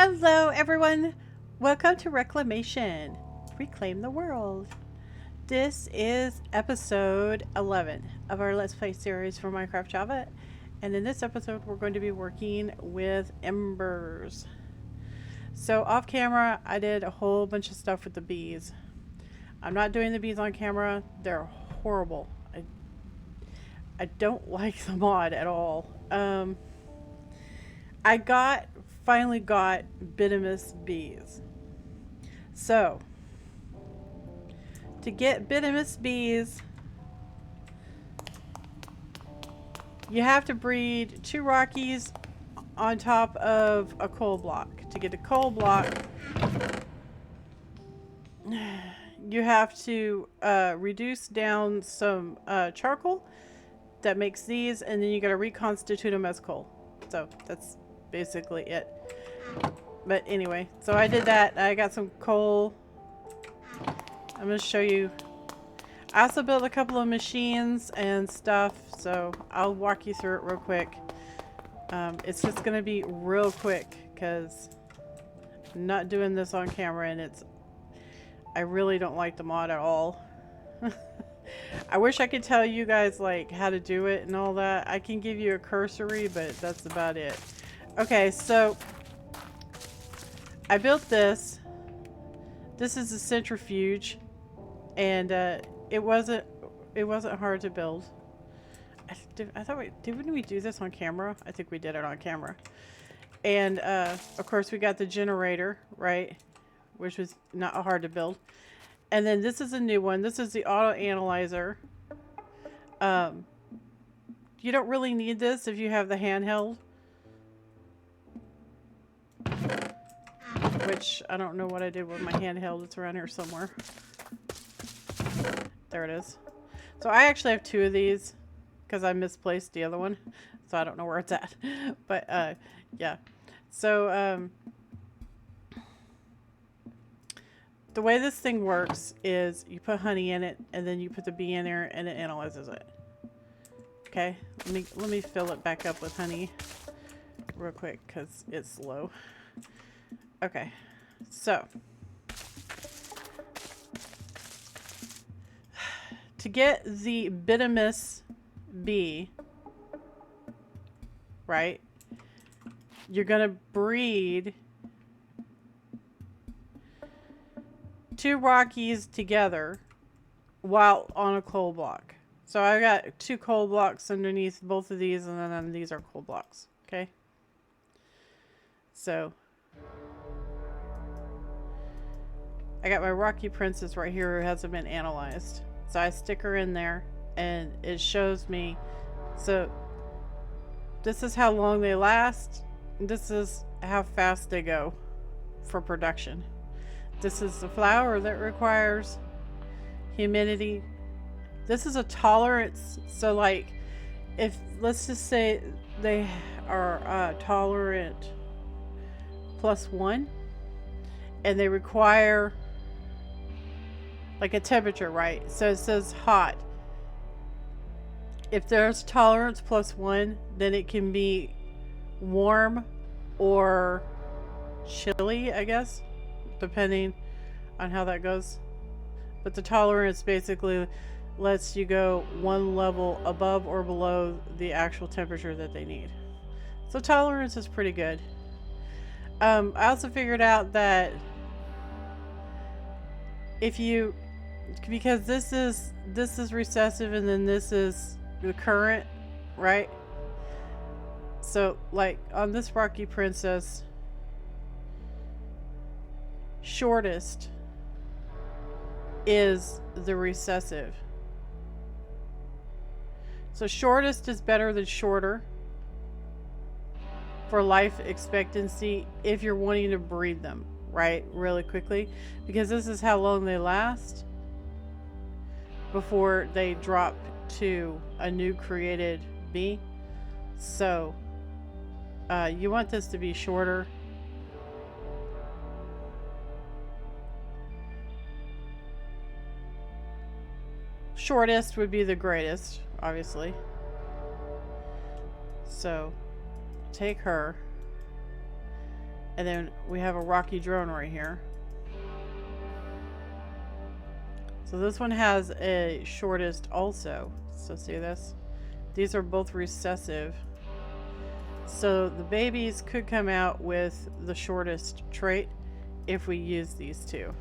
Hello everyone! Welcome to Reclamation. Reclaim the world. This is episode 11 of our Let's Play series for Minecraft Java. And in this episode we're going to be working with Embers. So off camera I did a whole bunch of stuff with the bees. I'm not doing the bees on camera. They're horrible. I don't like the mod at all. I finally got venomous bees. So, to get venomous bees, you have to breed 2 Rockies on top of a coal block. To get a coal block, you have to reduce down some charcoal that makes these, and then you gotta reconstitute them as coal. So, that's basically it. But anyway, so I did that. I got some coal. I'm going to show you. I also built a couple of machines and stuff, so I'll walk you through it real quick. It's just going to be real quick because I'm not doing this on camera, and I really don't like the mod at all. I wish I could tell you guys like how to do it and all that. I can give you a cursory, but that's about it. Okay, so I built this. This is a centrifuge, and it wasn't hard to build. I thought didn't we do this on camera? I think we did it on camera. And of course we got the generator, right, which was not hard to build. And then this is a new one. This is the auto analyzer. You don't really need this if you have the handheld. Which, I don't know what I did with my handheld. It's around here somewhere. There it is. So I actually have 2 of these because I misplaced the other one. So I don't know where it's at. But, yeah. So, the way this thing works is you put honey in it, and then you put the bee in there, and it analyzes it. Okay? Let me fill it back up with honey real quick because it's slow. Okay, so to get the venomous bee, right, you're gonna breed 2 Rockies together while on a coal block. So I got 2 coal blocks underneath both of these, and then these are coal blocks. Okay, so I got my Rocky Princess right here who hasn't been analyzed. So I stick her in there and it shows me. So this is how long they last. This is how fast they go for production. This is the flower that requires humidity. This is a tolerance. So like if, let's just say they are tolerant +1 and they require like a temperature, right? So it says hot. If there's tolerance +1, then it can be warm or chilly, I guess, depending on how that goes. But the tolerance basically lets you go 1 level above or below the actual temperature that they need. So tolerance is pretty good. I also figured out that if you, because this is recessive and then this is the current, right? So like on this Rocky Princess, shortest is the recessive. So shortest is better than shorter for life expectancy if you're wanting to breed them, right, really quickly, because this is how long they last before they drop to a new created bee. So you want this to be shorter. Shortest would be the greatest, obviously. So take her And then we have a rocky drone right here. So this one has a shortest also. So see this? These are both recessive. So the babies could come out with the shortest trait if we use these two.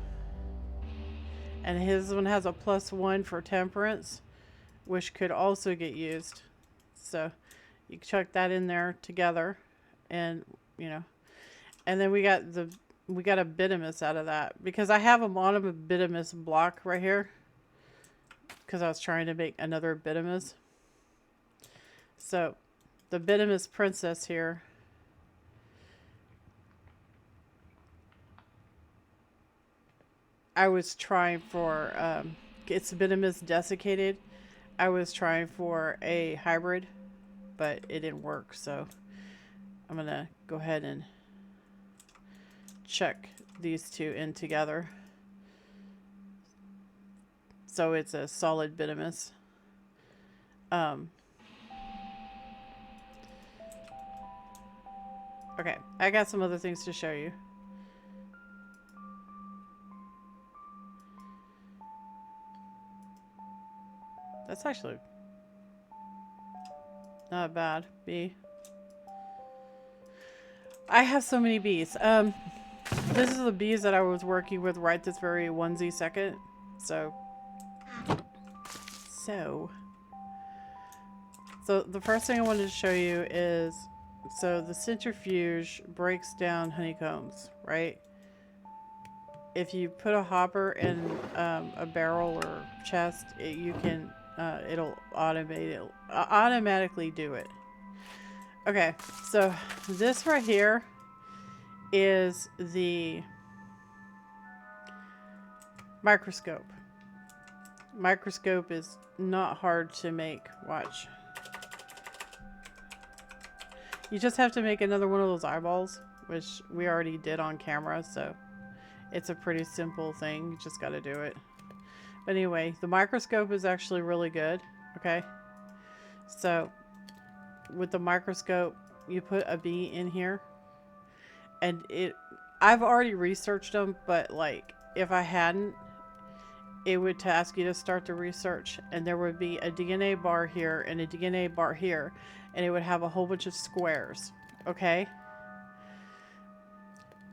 And his one has a +1 for temperance, which could also get used. So you can chuck that in there together, and you know. And then we got a bitumus out of that, because I have a bitumus block right here, because I was trying to make another bitumus. So the bitumus princess here, I was trying for it's bitumus desiccated. I was trying for a hybrid, but it didn't work, so I'm gonna go ahead and check these two in together. So it's a solid bitumus. Okay, I got some other things to show you. That's actually not bad. Bee. I have so many bees. This is the bees that I was working with right this very onesie second. So the first thing I wanted to show you is, so the centrifuge breaks down honeycombs, right? If you put a hopper in a barrel or chest, it'll automatically do it. Okay, so this right here is the microscope. Microscope is not hard to make. Watch. You just have to make another one of those eyeballs, which we already did on camera, so it's a pretty simple thing. You just got to do it. But anyway, the microscope is actually really good. Okay, so with the microscope, you put a bee in here, and I've already researched them, but like if I hadn't, it would ask you to start the research, and there would be a DNA bar here and a DNA bar here, and it would have a whole bunch of squares. Okay,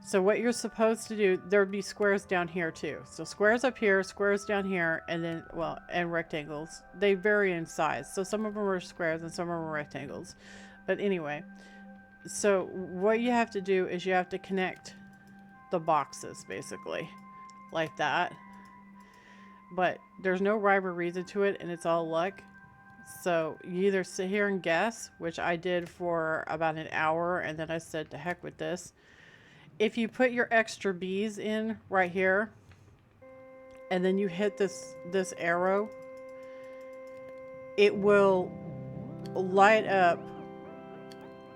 so what you're supposed to do, there would be squares down here too. So squares up here, squares down here, and then, well, and rectangles. They vary in size. So some of them are squares and some of them are rectangles. But anyway, so what you have to do is you have to connect the boxes, basically, like that. But there's no rhyme or reason to it, and it's all luck. So you either sit here and guess, which I did for about an hour, and then I said to heck with this. If you put your extra bees in right here, and then you hit this arrow, it will light up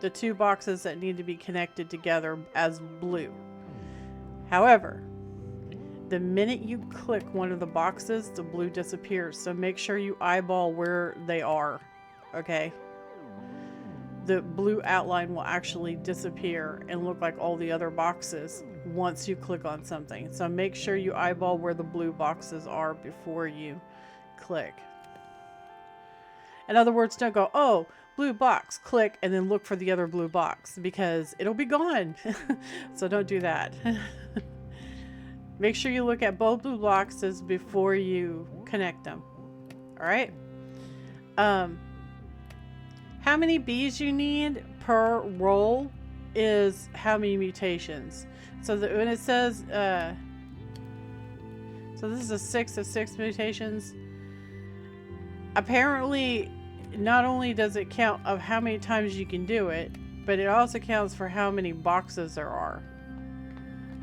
the two boxes that need to be connected together as blue. However, the minute you click one of the boxes, the blue disappears. So make sure you eyeball where they are, okay? The blue outline will actually disappear and look like all the other boxes once you click on something. So make sure you eyeball where the blue boxes are before you click. In other words, don't go, oh, blue box, click, and then look for the other blue box, because it'll be gone. So don't do that. Make sure you look at both blue boxes before you connect them. All right. How many bees you need per roll is how many mutations. So when it says, so this is a 6 of 6 mutations. Apparently, not only does it count of how many times you can do it, but it also counts for how many boxes there are.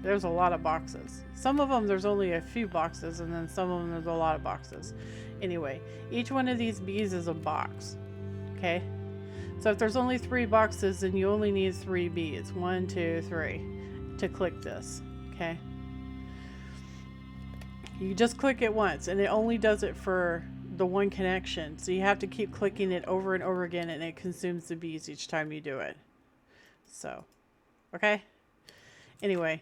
There's a lot of boxes. Some of them there's only a few boxes, and then some of them there's a lot of boxes. Anyway, each one of these bees is a box. Okay? So if there's only 3 boxes, then you only need 3 bees. 1, 2, 3 to click this. Okay? You just click it once, and it only does it for the one connection. So you have to keep clicking it over and over again, and it consumes the bees each time you do it. So, okay? Anyway,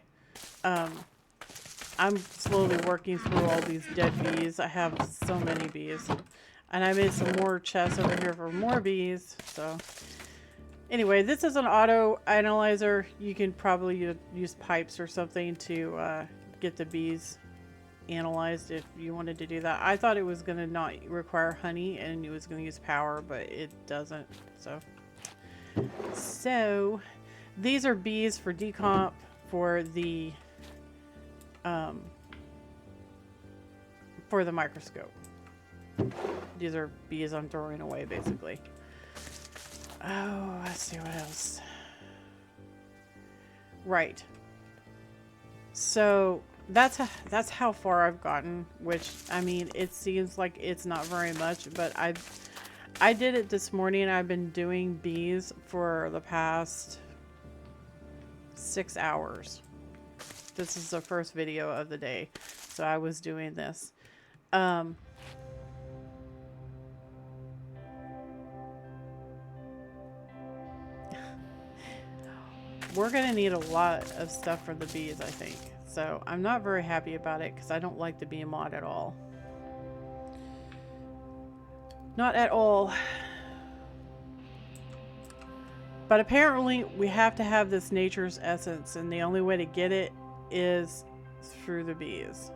I'm slowly working through all these dead bees. I have so many bees. And I made some more chests over here for more bees. So anyway, this is an auto analyzer. You can probably use pipes or something to get the bees analyzed if you wanted to do that. I thought it was going to not require honey and it was going to use power, but it doesn't. So these are bees for decomp for the microscope. These are bees I'm throwing away, basically. Oh, let's see what else. Right. So that's how far I've gotten, which, I mean, it seems like it's not very much, but I did it this morning. I've been doing bees for the past 6 hours. This is the first video of the day, so I was doing this. We're gonna need a lot of stuff for the bees, I think. So I'm not very happy about it because I don't like the bee mod at all. Not at all. But apparently we have to have this nature's essence, and the only way to get it is through the bees.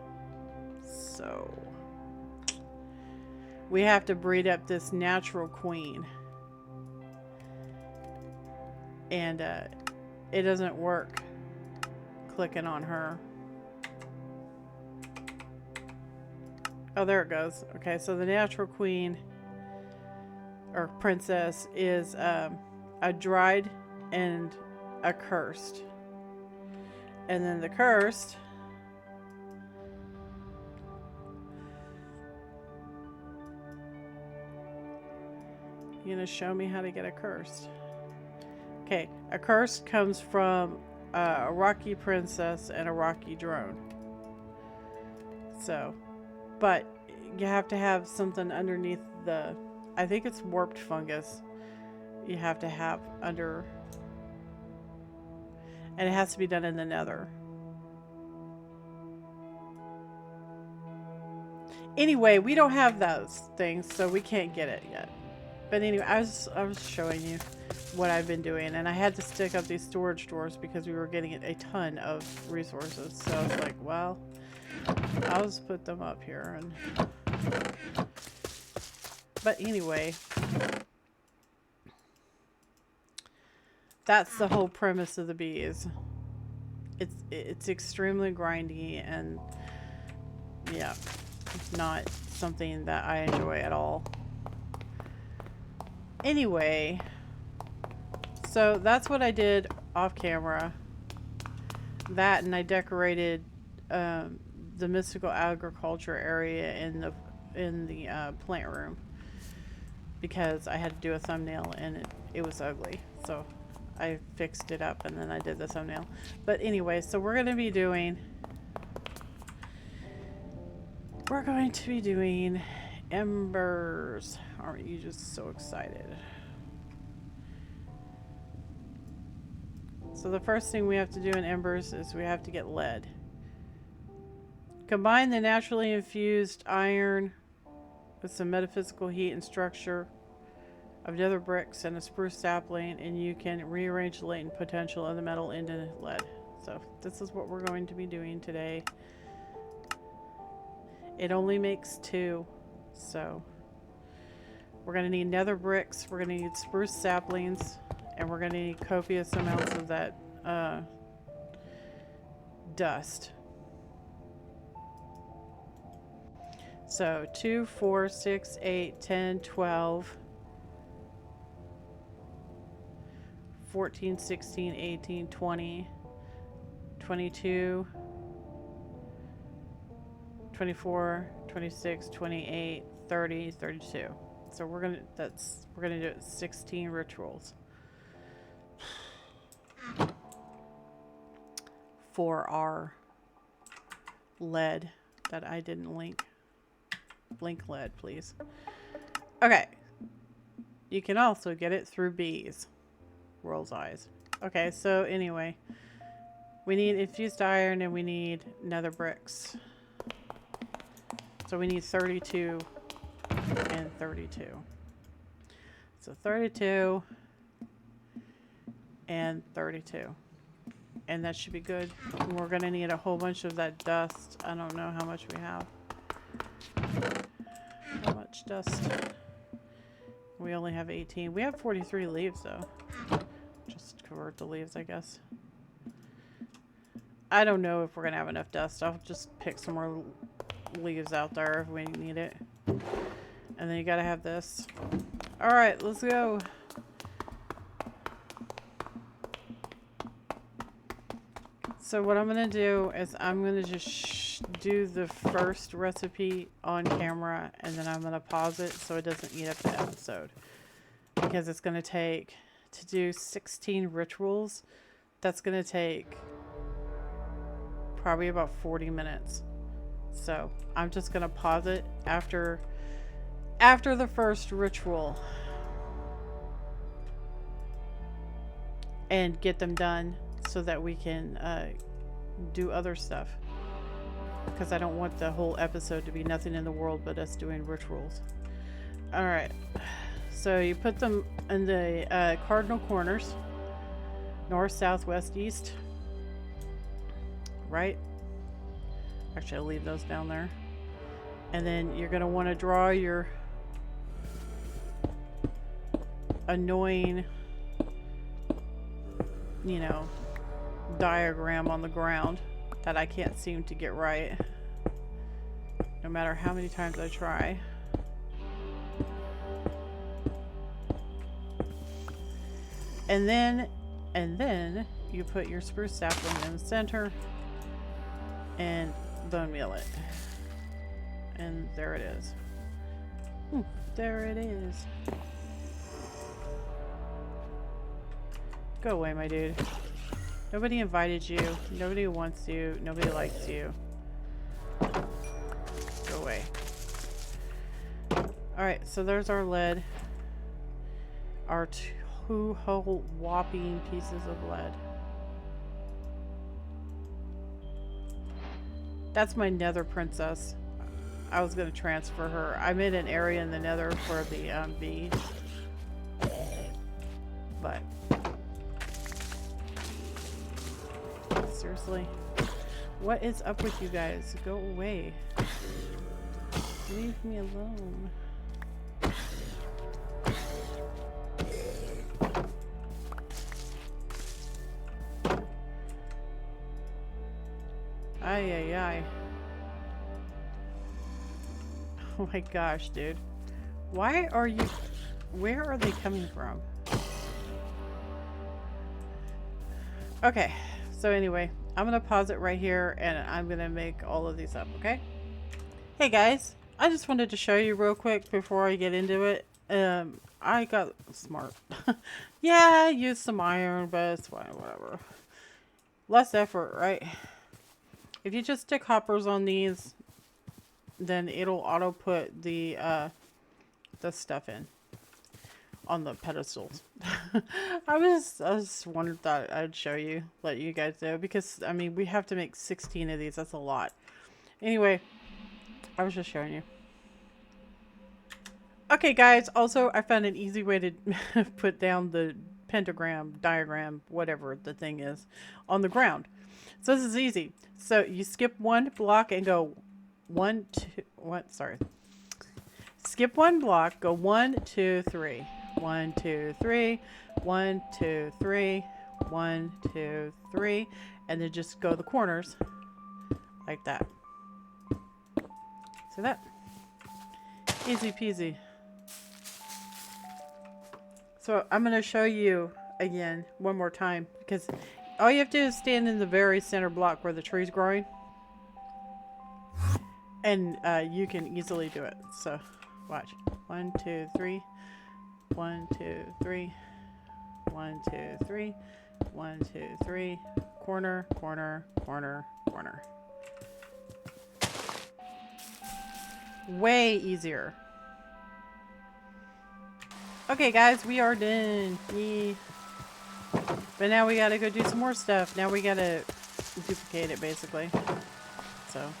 So we have to breed up this natural queen. And it doesn't work clicking on her. Oh, there it goes. Okay, so the natural queen or princess is a dried and a cursed. And then the cursed you gonna show me how to get a cursed? Okay, a cursed comes from a rocky princess and a rocky drone. So, but you have to have something underneath the, I think it's warped fungus. You have to have under, and it has to be done in the nether. Anyway, we don't have those things, so we can't get it yet. But anyway, I was showing you what I've been doing, and I had to stick up these storage doors because we were getting a ton of resources. So I was like, well, I'll just put them up here. And but anyway, that's the whole premise of the bees. It's extremely grindy, and yeah, not something that I enjoy at all. Anyway, so that's what I did off camera. That, and I decorated the mystical agriculture area in the plant room because I had to do a thumbnail and it was ugly. So I fixed it up and then I did the thumbnail. But anyway, so we're going to be doing Embers. Aren't you just so excited? So the first thing we have to do in Embers is we have to get lead. Combine the naturally infused iron with some metaphysical heat and structure of nether bricks and a spruce sapling, and you can rearrange the latent potential of the metal into lead. So this is what we're going to be doing today. It only makes 2, so we're going to need nether bricks, we're going to need spruce saplings, and we're going to need copious amounts of that dust. So 2, 4, 6, 8, 10, 12, 14, 16, 18, 20, 22, 24, 26, 28, 30, 32. So we're gonna do it 16 rituals for our lead that I didn't link. Link lead, please. Okay. You can also get it through bees. World's eyes. Okay, so anyway, We need infused iron and we need nether bricks. So we need 32 and 32. So 32 and 32. And that should be good. We're going to need a whole bunch of that dust. I don't know how much we have. How much dust? We only have 18. We have 43 leaves though. Just convert the leaves, I guess. I don't know if we're going to have enough dust. I'll just pick some more leaves out there if we need it. And then you got to have this. Alright, let's go. So what I'm going to do is I'm going to just do the first recipe on camera and then I'm going to pause it so it doesn't eat up the episode. Because it's going to take, to do 16 rituals, that's going to take probably about 40 minutes. So I'm just going to pause it after the first ritual and get them done so that we can do other stuff, because I don't want the whole episode to be nothing in the world but us doing rituals. Alright, so you put them in the cardinal corners, north, south, west, east, right? Actually, I'll leave those down there. And then you're going to want to draw your annoying, you know, diagram on the ground that I can't seem to get right, no matter how many times I try. And then you put your spruce sapling in the center and bone meal it. And there it is. There it is. Go away, my dude. Nobody invited you. Nobody wants you. Nobody likes you. Go away. Alright, so there's our lead. Our 2 whole whopping pieces of lead. That's my nether princess. I was going to transfer her. I made an area in the nether for the bees. But seriously, what is up with you guys? Go away. Leave me alone. Ay, ay, ay. Oh my gosh, dude. Why are you... Where are they coming from? Okay. So anyway, I'm going to pause it right here and I'm going to make all of these up, okay? Hey guys. I just wanted to show you real quick before I get into it. I got smart. Yeah, I used some iron, but it's fine, whatever. Less effort, right? If you just stick hoppers on these, then it'll auto put the stuff in on the pedestals. I just wondered that I'd show you, let you guys know, because I mean we have to make 16 of these. That's a lot. Anyway, I was just showing you. Okay, guys. Also, I found an easy way to put down the pentagram, diagram, whatever the thing is, on the ground. So this is easy. So you skip one block and go 1, 2, what? Sorry. Skip one block, go 1, 2, 3. 1, 2, 3. 1, 2, 3. 1, 2, 3. And then just go the corners like that. See that? Easy peasy. So I'm going to show you again one more time, because all you have to do is stand in the very center block where the tree's growing. And you can easily do it. So watch. 1, 2, 3. 1, 2, 3. 1, 2, 3. 1, 2, 3. Corner, corner, corner, corner. Way easier. Okay, guys, we are done. Yee. But now we gotta go do some more stuff. Now we gotta duplicate it basically. So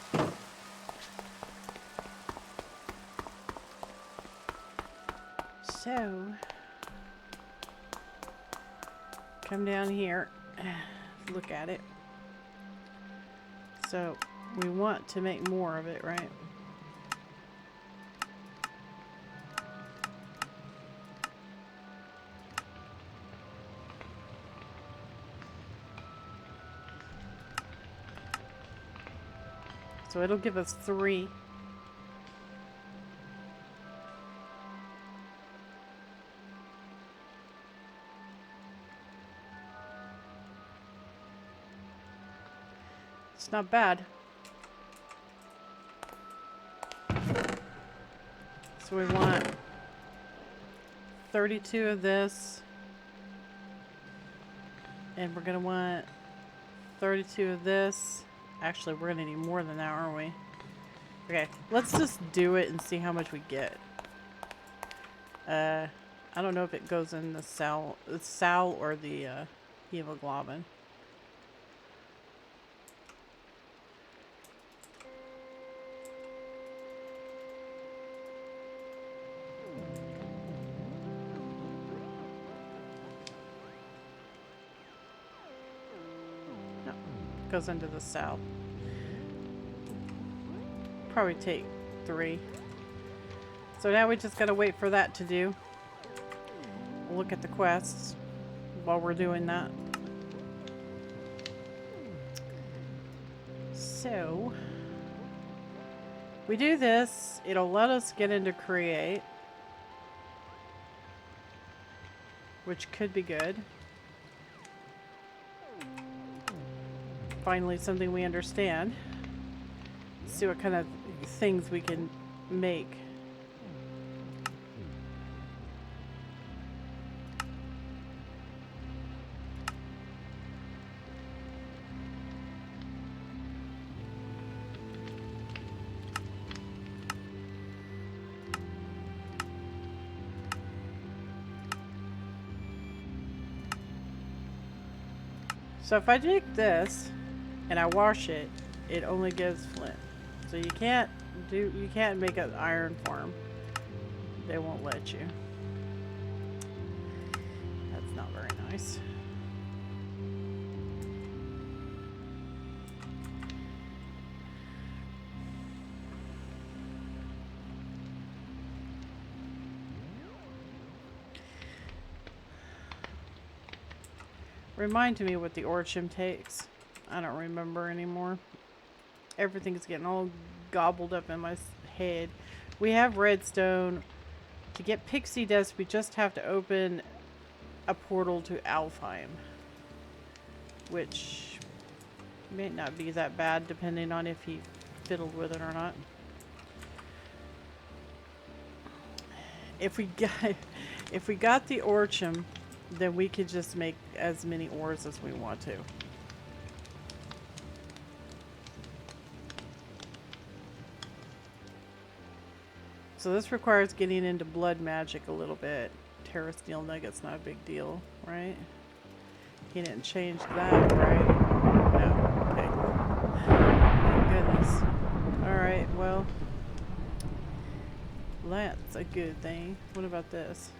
come down here, look at it. So we want to make more of it, right? So it'll give us 3. It's not bad. So we want 32 of this. And we're going to want 32 of this. Actually, we're going to need more than that, aren't we? Okay, let's just do it and see how much we get. I don't know if it goes in the sal or the hemoglobin. No, goes into the sal. Probably take 3. So now we just gotta wait for that to do. We'll look at the quests while we're doing that. So we do this, it'll let us get into create, which could be good. Finally something we understand. See what kind of things we can make. So if I take this and I wash it, it only gives flint. So you can't make an iron farm. They won't let you. That's not very nice. Remind me what the orchim takes. I don't remember anymore. Everything's getting all gobbled up in my head. We have redstone. To get pixie dust, we just have to open a portal to Alfheim, which may not be that bad depending on if he fiddled with it or not. If we got the orchim, then we could just make as many ores as we want to. So this requires getting into blood magic a little bit. Terra steel nugget's not a big deal, right? He didn't change that, right? No. Okay. Thank goodness. Alright, well. That's a good thing. What about this?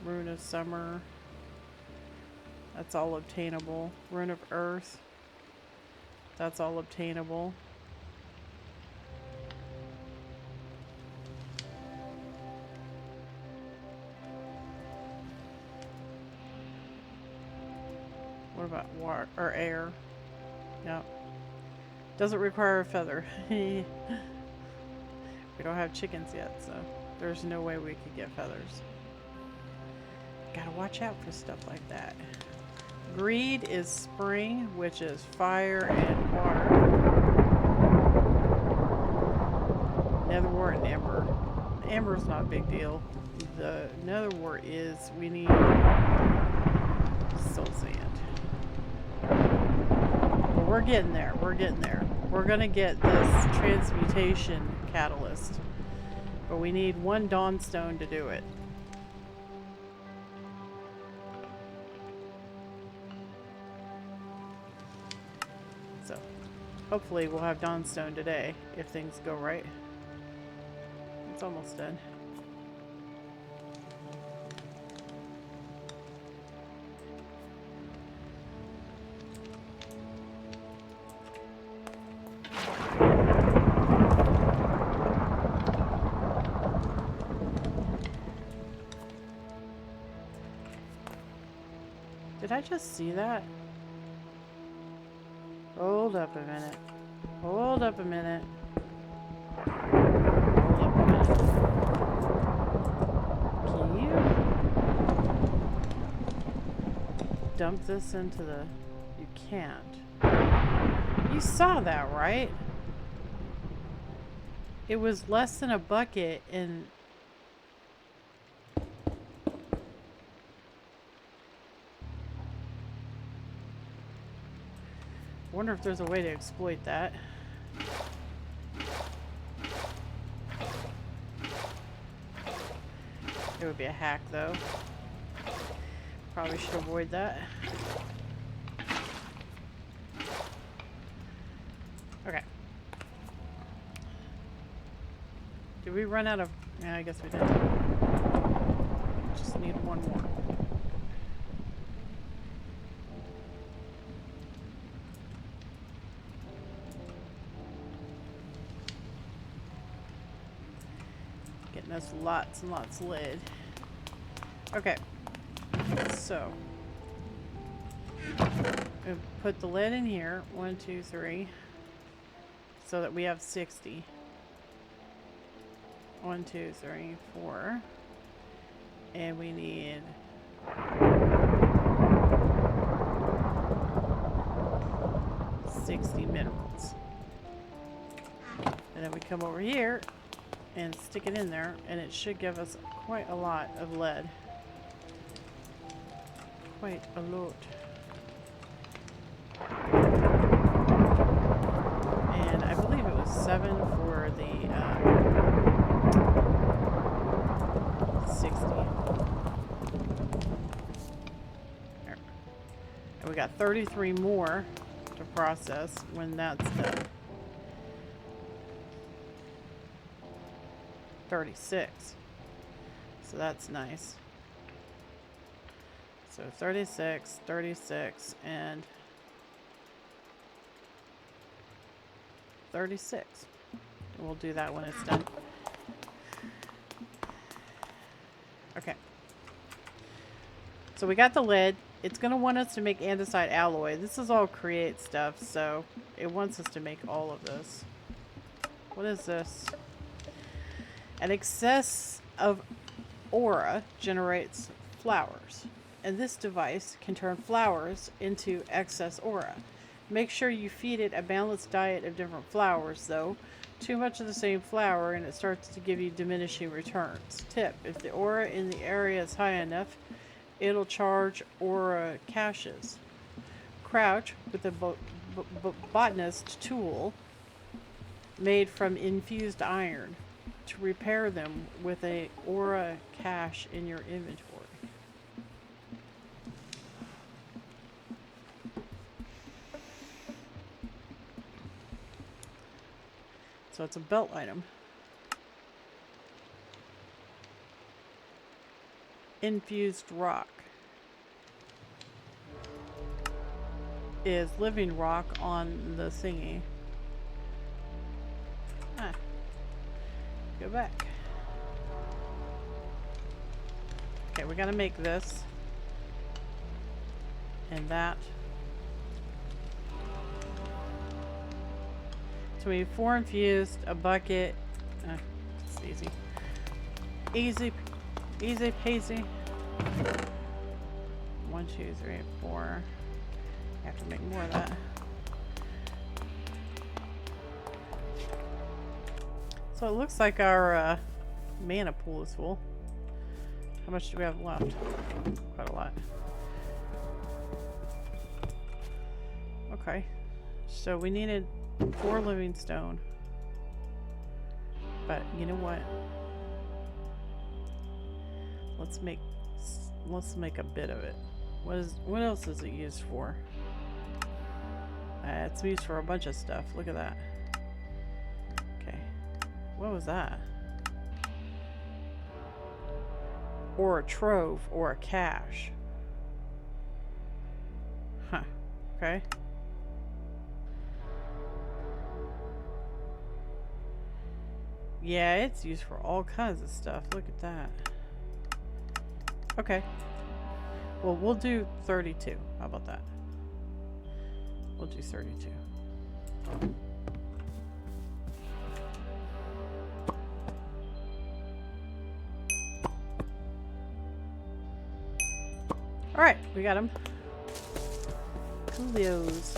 Rune of Summer. That's all obtainable. Rune of Earth. That's all obtainable. What about water or air? No. Doesn't require a feather. We don't have chickens yet, so there's no way we could get feathers. Gotta watch out for stuff like that. Greed is spring, which is fire and water. Netherwort and ember. Ember's not a big deal. The netherwort is we need soul sand. But we're getting there. We're getting there. We're gonna get this transmutation catalyst. But we need 1 dawnstone to do it. So hopefully we'll have dawnstone today if things go right. It's almost done. Did I just see that? Hold up a minute. Hold up a minute. Hold up a minute. Can you dump this into the... You can't. You saw that, right? It was less than a bucket and... I wonder if there's a way to exploit that. It would be a hack though. Probably should avoid that. Okay. Did we run out of... Yeah, I guess we did. Just need one more. Getting us lots and lots of lead. Okay. So. We put the lead in here. 1, 2, 3. So that we have 60. 1, 2, 3, 4. And we need 60 minerals. And then we come over here and stick it in there, and it should give us quite a lot of lead. Quite a lot. And I believe it was 7 for the 60. There. And we got 33 more to process when that's done. 36. So that's nice. So 36, 36, and 36. We'll do that when it's done. Okay. So we got the lid. It's going to want us to make andesite alloy. This is all create stuff, so it wants us to make all of this. What is this? An excess of aura generates flowers, and this device can turn flowers into excess aura. Make sure you feed it a balanced diet of different flowers, though. Too much of the same flower and it starts to give you diminishing returns. Tip: if the aura in the area is high enough, it'll charge aura caches. Crouch with a botanist tool made from infused iron to repair them with a aura cache in your inventory. So it's a belt item. Infused rock is living rock on the thingy. Ah. Go back. Okay, we gotta make this and that. So we need 4 infused, a bucket. It's easy. Easy peasy. 1, 2, 3, 4. I have to make more of that. So it looks like our mana pool is full. How much do we have left? Quite a lot. Okay. So we needed 4 living stone. But you know what? Let's make a bit of it. What else is it used for? It's It's used for a bunch of stuff. Look at that. Okay. What was that? Or a trove or a cache. Huh. Okay. Yeah, it's used for all kinds of stuff. Look at that. Okay. Well, we'll do 32. How about that? We'll do 32. Alright, we got him. Coolios.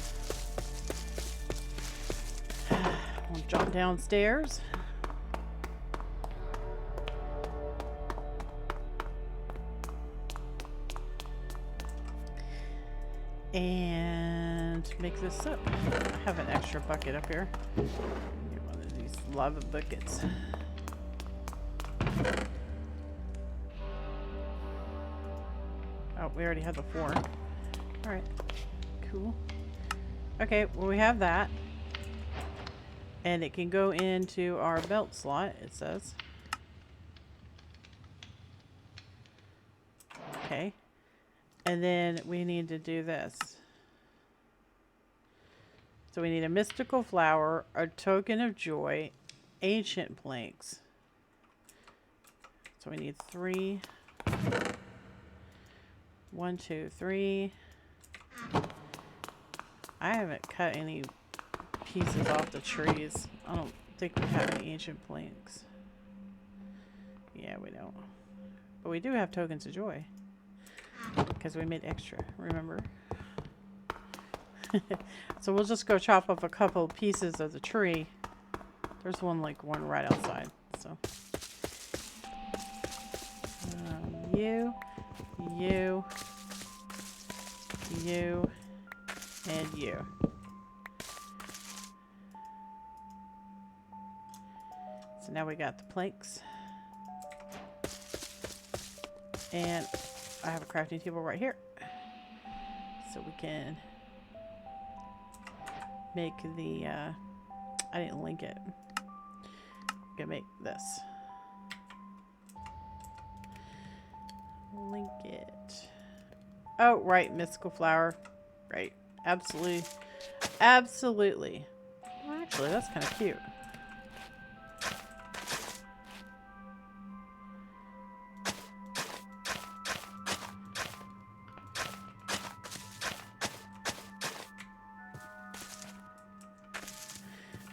We'll jump downstairs. And make this up. I have an extra bucket up here. Get one of these lava buckets. Oh, we already had the 4. Alright. Cool. Okay, well we have that. And it can go into our belt slot, it says. Okay. And then we need to do this. So we need a mystical flower, a token of joy, ancient planks. So we need 3. 1, 2, 3. I haven't cut any pieces off the trees. I don't think we have any ancient planks. Yeah, we don't. But we do have tokens of joy. Because we made extra, remember? So we'll just go chop up a couple pieces of the tree. There's one right outside. So you, and you. So now we got the planks. And I have a crafting table right here. So we can make the, I didn't link it. I'm gonna make this. Link it. Oh, right, mystical flower. Right. Absolutely. Absolutely. Well, actually, that's kind of cute.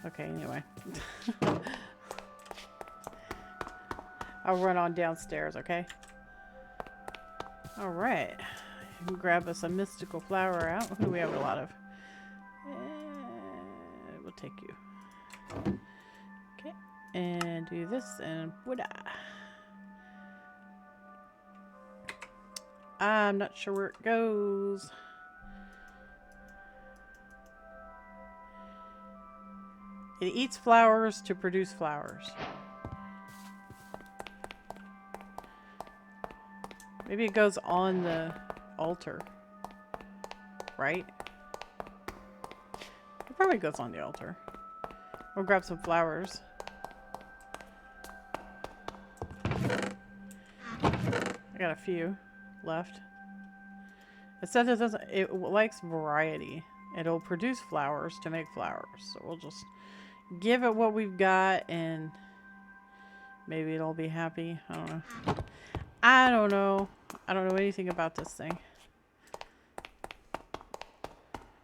Okay, anyway. I'll run on downstairs, okay? Alright. Grab us a mystical flower out. Who do we have a lot of? We'll take you. Okay. And do this and voila. I'm not sure where it goes. It eats flowers to produce flowers. Maybe it goes on the altar. Right? It probably goes on the altar. We'll grab some flowers. I got a few left. It said it doesn't, it likes variety. It'll produce flowers to make flowers. So we'll just give it what we've got and maybe it'll be happy. I don't know. I don't know. I don't know anything about this thing.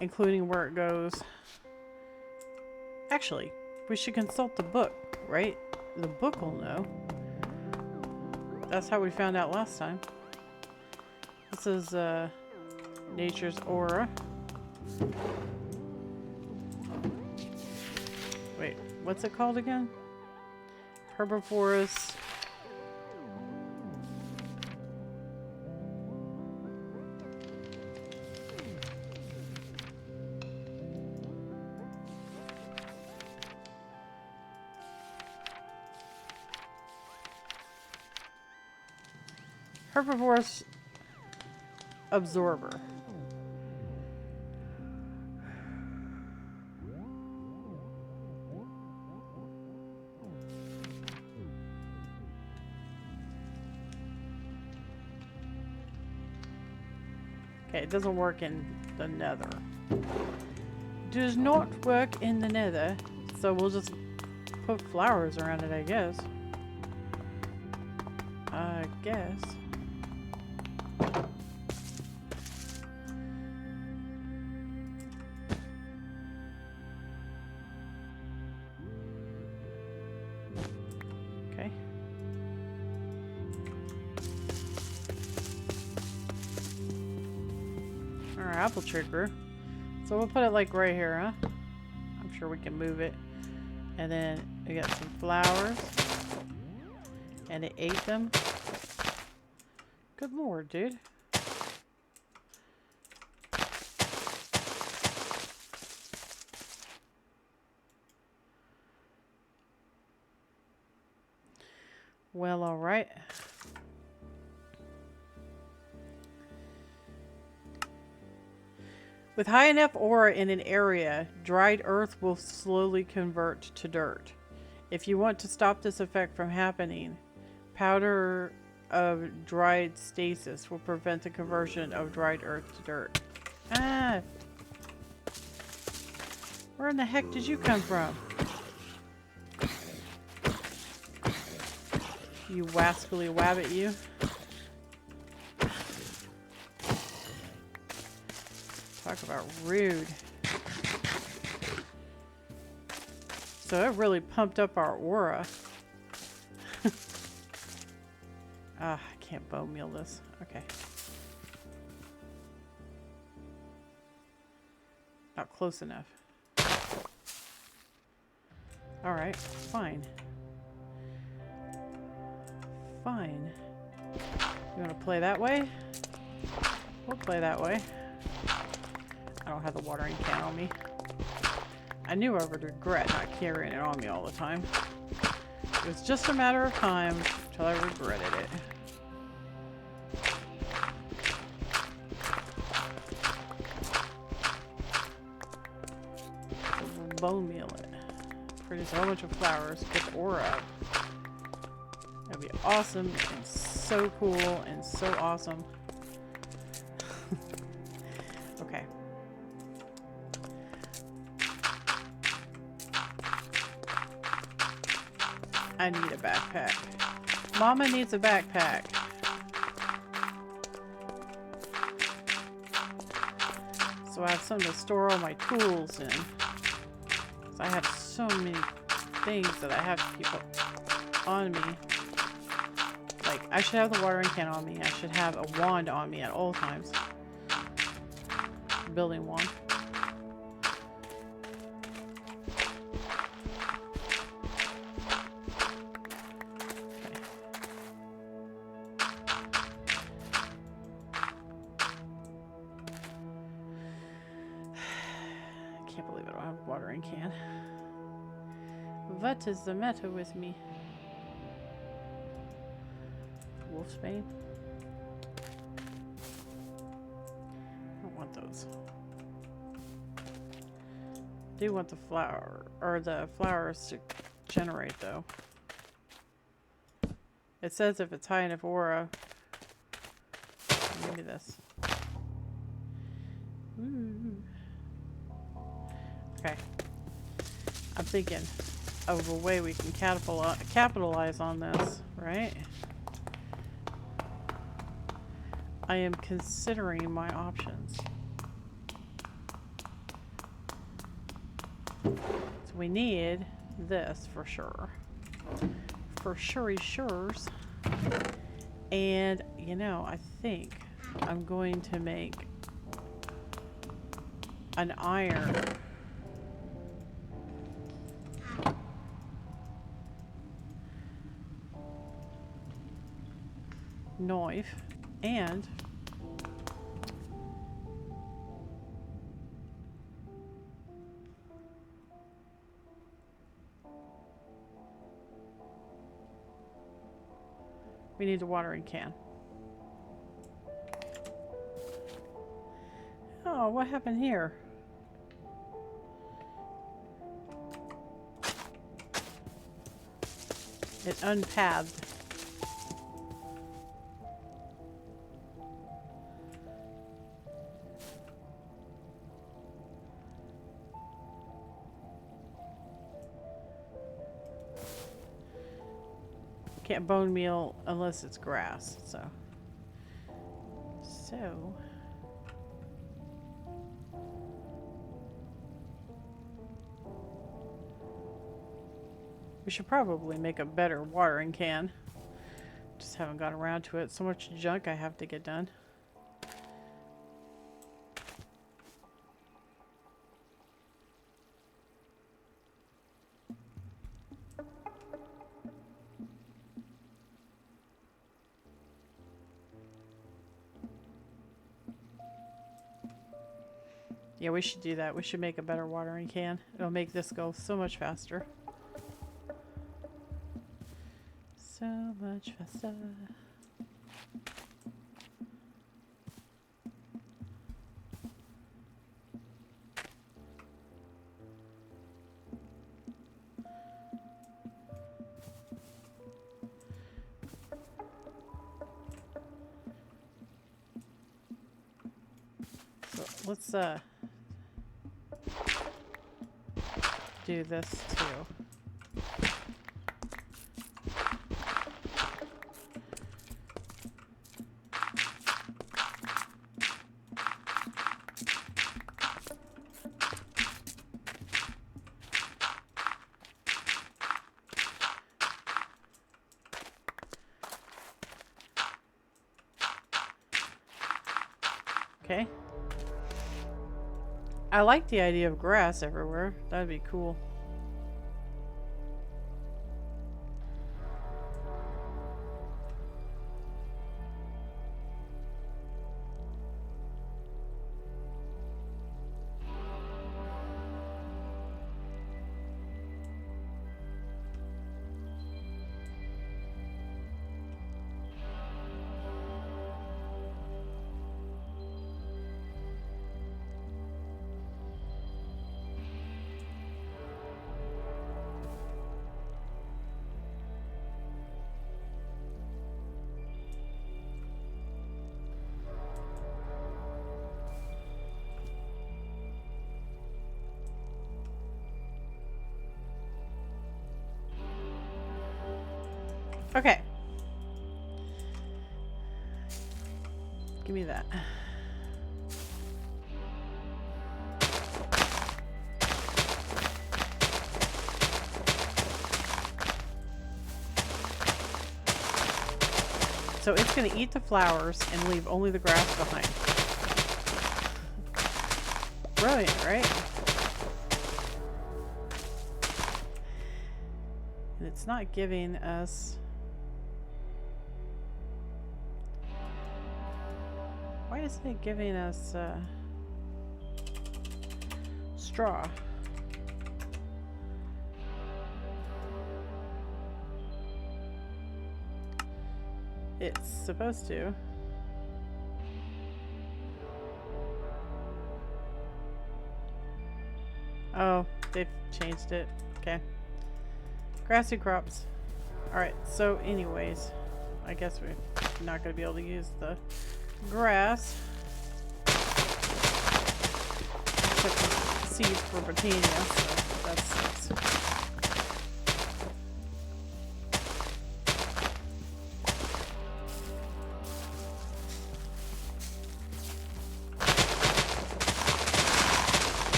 Including where it goes. Actually, we should consult the book, right? The book will know. That's how we found out last time. This is Nature's Aura. Wait, what's it called again? Herbivorous. Herbivorous absorber. Okay, it doesn't work in the nether. Does not work in the nether. So we'll just put flowers around it, I guess. Okay. Our apple tree grew. So we'll put it like right here, huh? I'm sure we can move it. And then we got some flowers. And it ate them. Good lord, dude. Well, alright. With high enough aura in an area, dried earth will slowly convert to dirt. If you want to stop this effect from happening, powder of dried stasis will prevent the conversion of dried earth to dirt. Ah! Where in the heck did you come from? You wascally wabbit, you. Talk about rude. So it really pumped up our aura. Ah, I can't bone meal this. Okay. Not close enough. Alright, fine. Fine. You want to play that way? We'll play that way. I don't have the watering can on me. I knew I would regret not carrying it on me all the time. It was just a matter of time till I regretted it. So we'll bone meal it. Produce a whole bunch of flowers. Get the aura up. That'd be awesome and so cool and so awesome. Okay. I need a backpack. Mama needs a backpack. So I have something to store all my tools in. 'Cause I have so many things that I have to keep on me. Like, I should have the watering can on me. I should have a wand on me at all times. Building wand. Can't believe I don't have a watering can. What is the matter with me? Wolfsbane? I don't want those. Do want the flower or the flowers to generate though. It says if it's high enough aura. Give me this. Ooh. Okay. I'm thinking of a way we can capitalize on this, right? I am considering my options. So we need this for sure. For sure-sures. And, you know, I think I'm going to make an iron knife and we need a watering can. Oh, what happened here? It unpathed. Can't bone meal unless it's grass, so. We should probably make a better watering can. Just haven't got around to it. So much junk I have to get done. Yeah, we should do that. We should make a better watering can. It'll make this go so much faster. So much faster. So let's do this too. Okay. I like the idea of grass everywhere. That'd be cool. Okay. Give me that. So it's going to eat the flowers and leave only the grass behind. Brilliant, right? And it's not giving us... Why isn't it giving us straw? It's supposed to. Oh, they've changed it. Okay. Grassy crops. Alright, so anyways, I guess we're not going to be able to use the grass. Except for seeds for Britannia, so that sucks.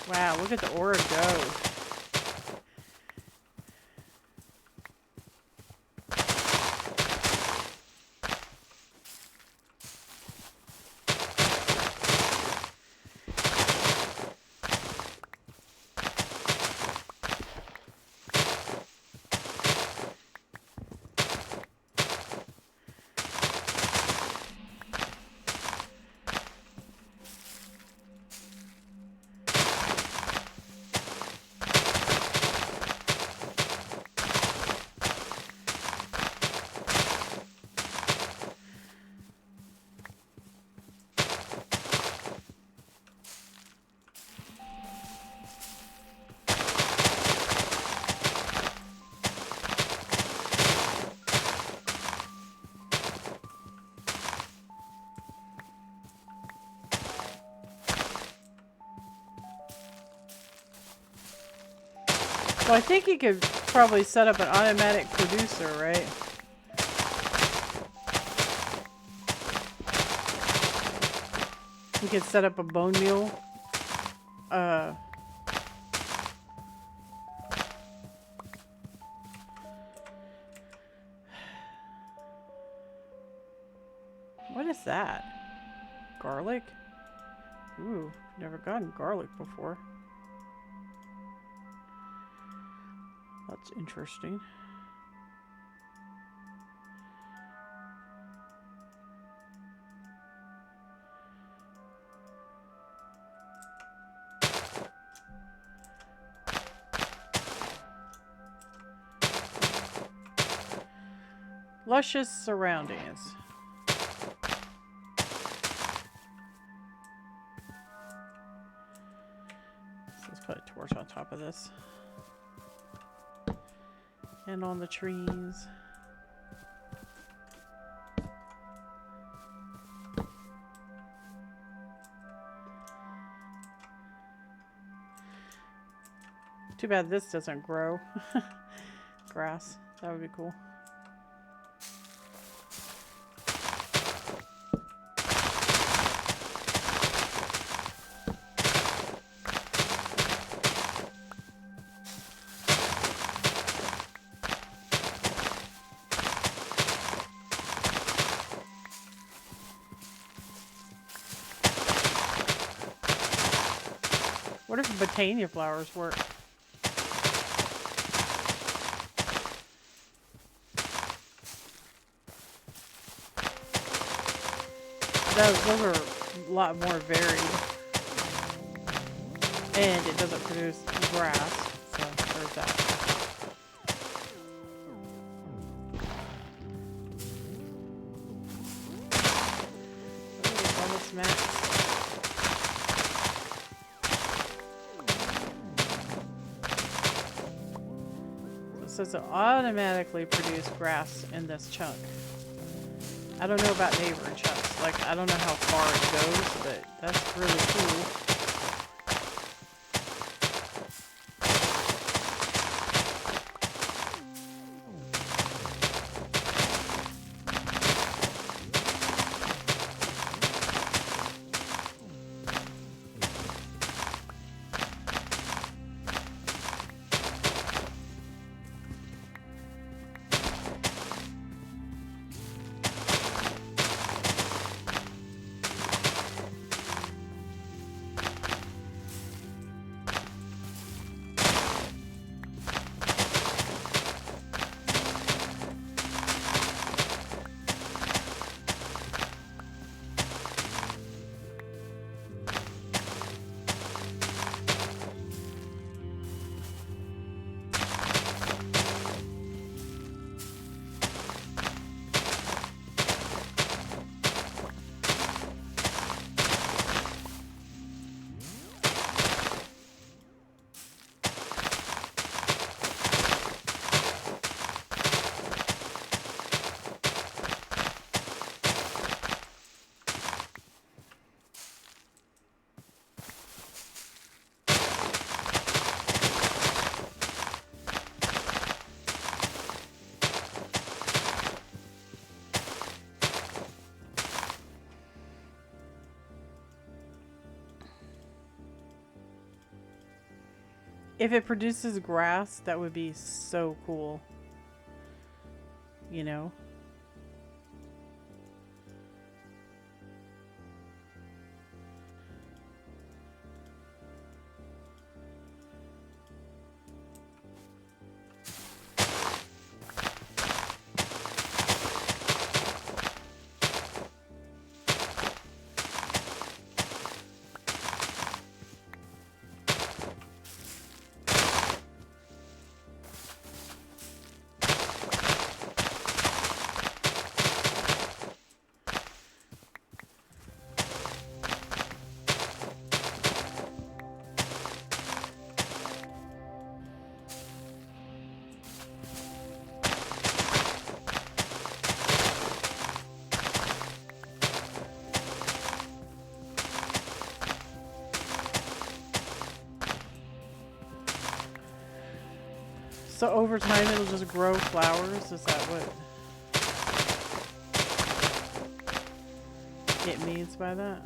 Wow, look at the ore go. Well, I think you could probably set up an automatic producer, right? You could set up a bone meal. What is that? Garlic? Ooh, never gotten garlic before. That's interesting. Luscious surroundings. So let's put a torch on top of this. And on the trees. Too bad this doesn't grow. Grass. That would be cool. What if botania flowers work? Those are a lot more varied. And it doesn't produce grass, so there's that. Ooh, almost max. So it says it automatically produce grass in this chunk. I don't know about neighboring chunks. Like, I don't know how far it goes, but that's really cool. If it produces grass, that would be so cool. You know? So over time it'll just grow flowers? Is that what it means by that?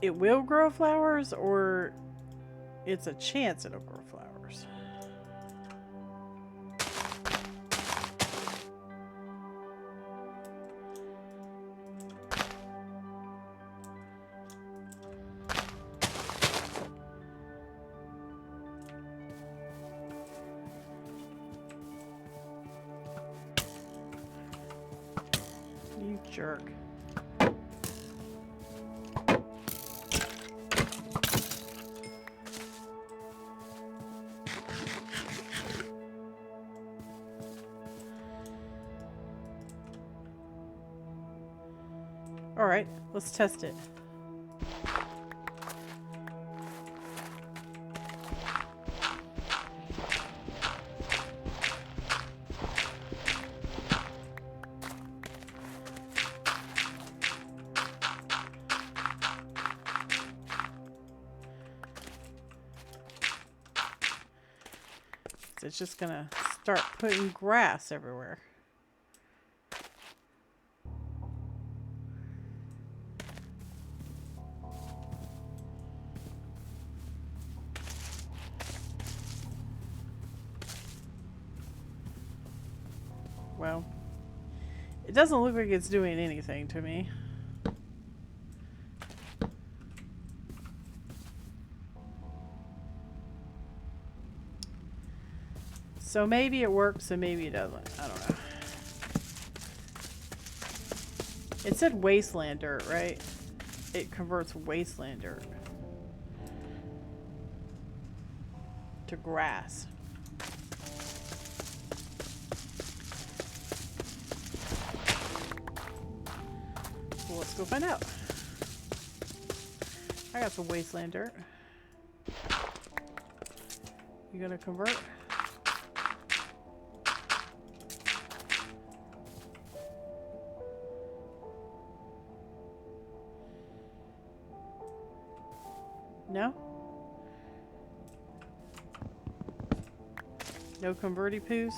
It will grow flowers, or it's a chance it'll grow flowers? You jerk. All right, let's test it. So it's just gonna start putting grass everywhere. Well, it doesn't look like it's doing anything to me. So maybe it works and maybe it doesn't. I don't know. It said wasteland dirt, right? It converts wasteland dirt to grass. Well, let's go find out. I got some wasteland dirt. You gonna convert? No? No converty poos?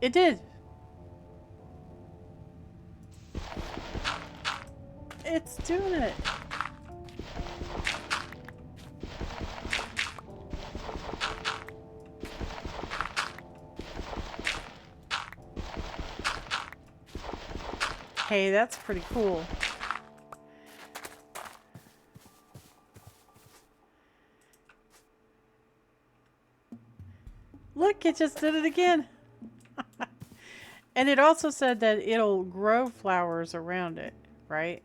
It did! It's doing it! Hey, that's pretty cool. Look, it just did it again. And it also said that it'll grow flowers around it, right?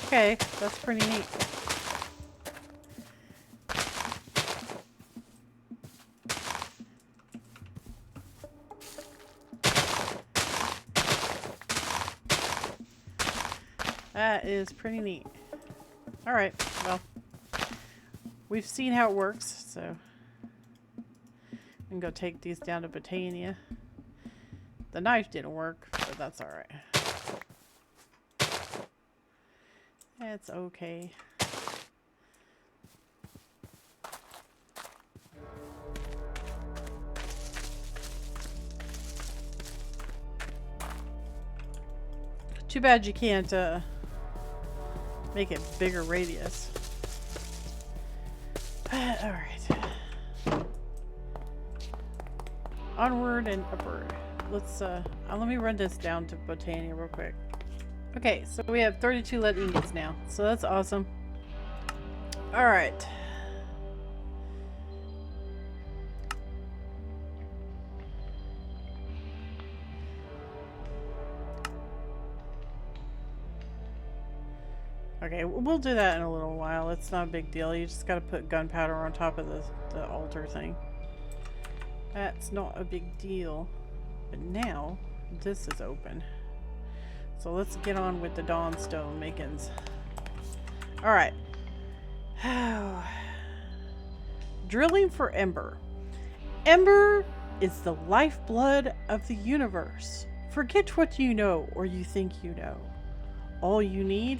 Okay, that's pretty neat. That is pretty neat. Alright, well, we've seen how it works, so we can go take these down to Botania. The knife didn't work, but that's alright. It's okay. Too bad you can't make it bigger radius. But alright. Onward and upward. Let's let me run this down to Botania real quick. Okay, so we have 32 lead ingots now, so that's awesome. Alright. Okay, we'll do that in a little while. It's not a big deal. You just gotta put gunpowder on top of the altar thing. That's not a big deal. But now, this is open. So let's get on with the dawnstone makings. Alright. Drilling for Ember. Ember is the lifeblood of the universe. Forget what you know or you think you know. All you need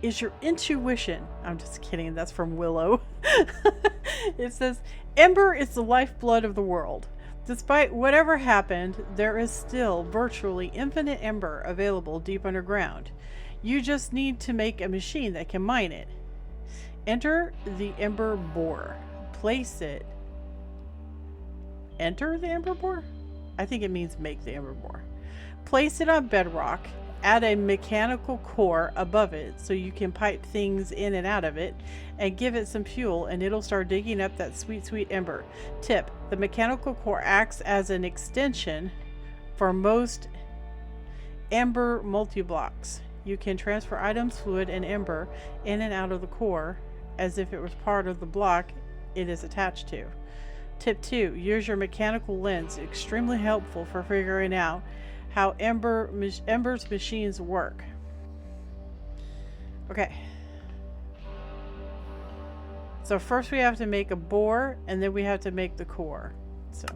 is your intuition. I'm just kidding. That's from Willow. It says, Ember is the lifeblood of the world. Despite whatever happened, there is still virtually infinite Ember available deep underground. You just need to make a machine that can mine it. Enter the Ember Bore. Place it. Enter the Ember Bore? I think it means make the Ember Bore. Place it on bedrock. Add a mechanical core above it so you can pipe things in and out of it, and give it some fuel and it'll start digging up that sweet, sweet ember. Tip: the mechanical core acts as an extension for most ember multi-blocks. You can transfer items, fluid, and ember in and out of the core as if it was part of the block it is attached to. Tip 2: use your mechanical lens. Extremely helpful for figuring out how Ember's machines work. Okay. So first we have to make a bore, and then we have to make the core. So,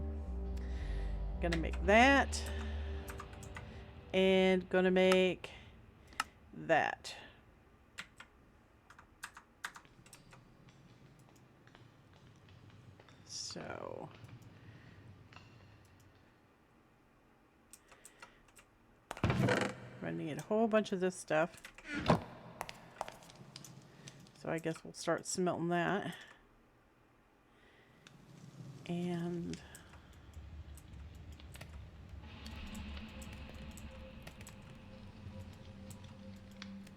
gonna make that. And gonna make that. So... I need a whole bunch of this stuff. So I guess we'll start smelting that. And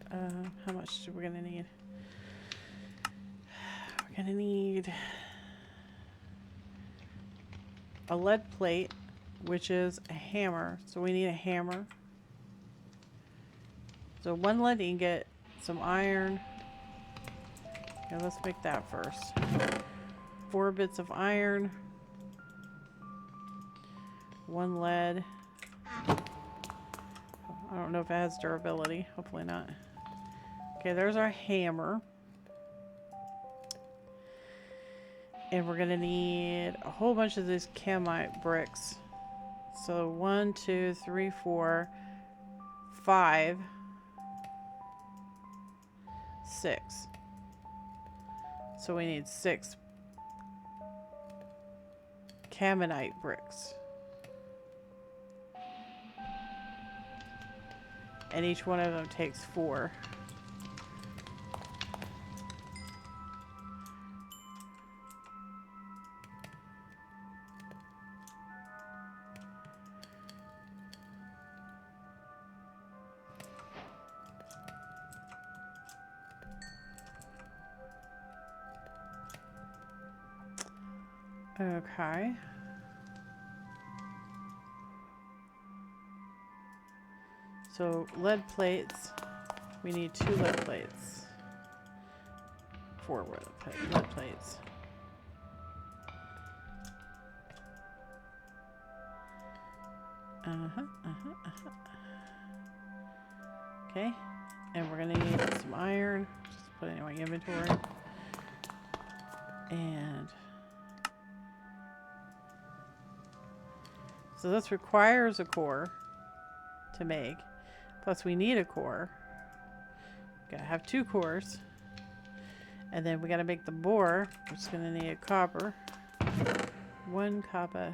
how much are we gonna need? We're gonna need a lead plate, which is a hammer. So we need a hammer. So one lead ingot, some iron. Okay, let's make that first. 4 bits of iron. 1 lead. I don't know if it has durability. Hopefully not. Okay, there's our hammer. And we're gonna need a whole bunch of these camite bricks. So 1, 2, 3, 4, 5, 6. So we need 6 caminite bricks. And each one of them takes 4. Okay. So lead plates. We need 2 lead plates. 4 lead plates. Okay. And we're gonna need some iron. Just put it in my inventory. And so this requires a core to make. Plus we need a core. Gotta have 2 cores. And then we gotta make the bore, which is gonna need a copper. 1 copper.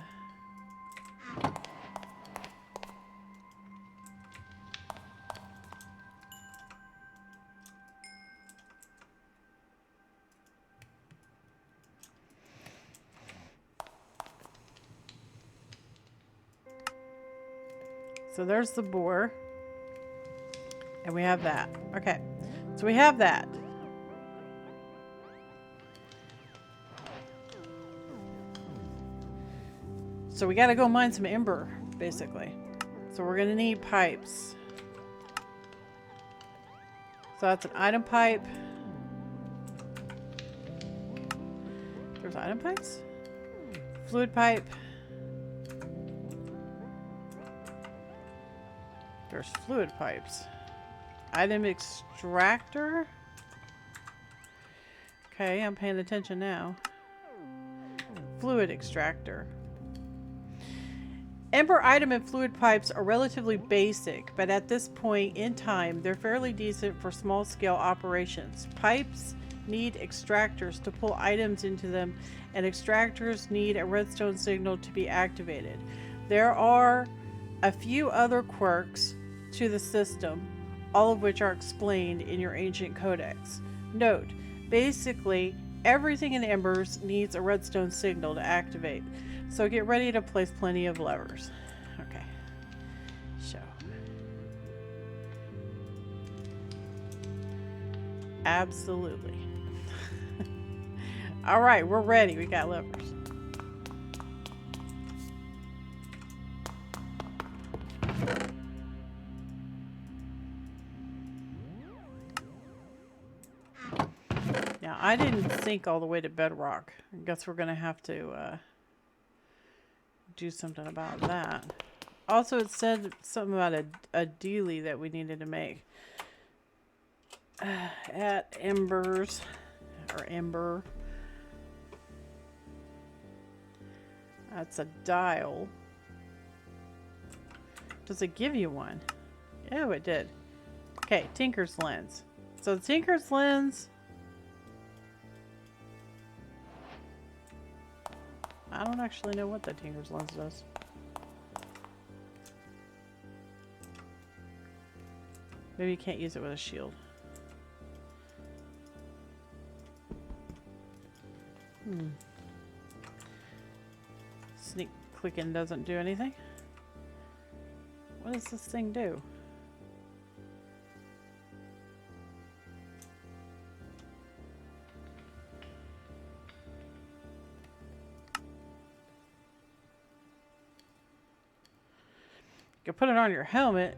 So there's the bore. And we have that. Okay. So we have that. So we gotta go mine some ember, basically. So we're gonna need pipes. So that's an item pipe. There's item pipes? Fluid pipe. There's fluid pipes. Item extractor. Okay, I'm paying attention now. Fluid extractor. Ember item and fluid pipes are relatively basic, but at this point in time, they're fairly decent for small-scale operations. Pipes need extractors to pull items into them, and extractors need a redstone signal to be activated. There are a few other quirks to the system, all of which are explained in your ancient codex. Note, basically, everything in Embers needs a redstone signal to activate, so get ready to place plenty of levers. Okay, so absolutely. All right, we're ready. We got levers. Now, I didn't sink all the way to bedrock. I guess we're going to have to do something about that. Also, it said something about a dealie that we needed to make. At Embers, or Ember. That's a dial. Does it give you one? Oh, it did. Okay, Tinker's Lens. So the Tinker's Lens... I don't actually know what the Tinker's Lens does. Maybe you can't use it with a shield. Sneak clicking doesn't do anything. What does this thing do? You can put it on your helmet.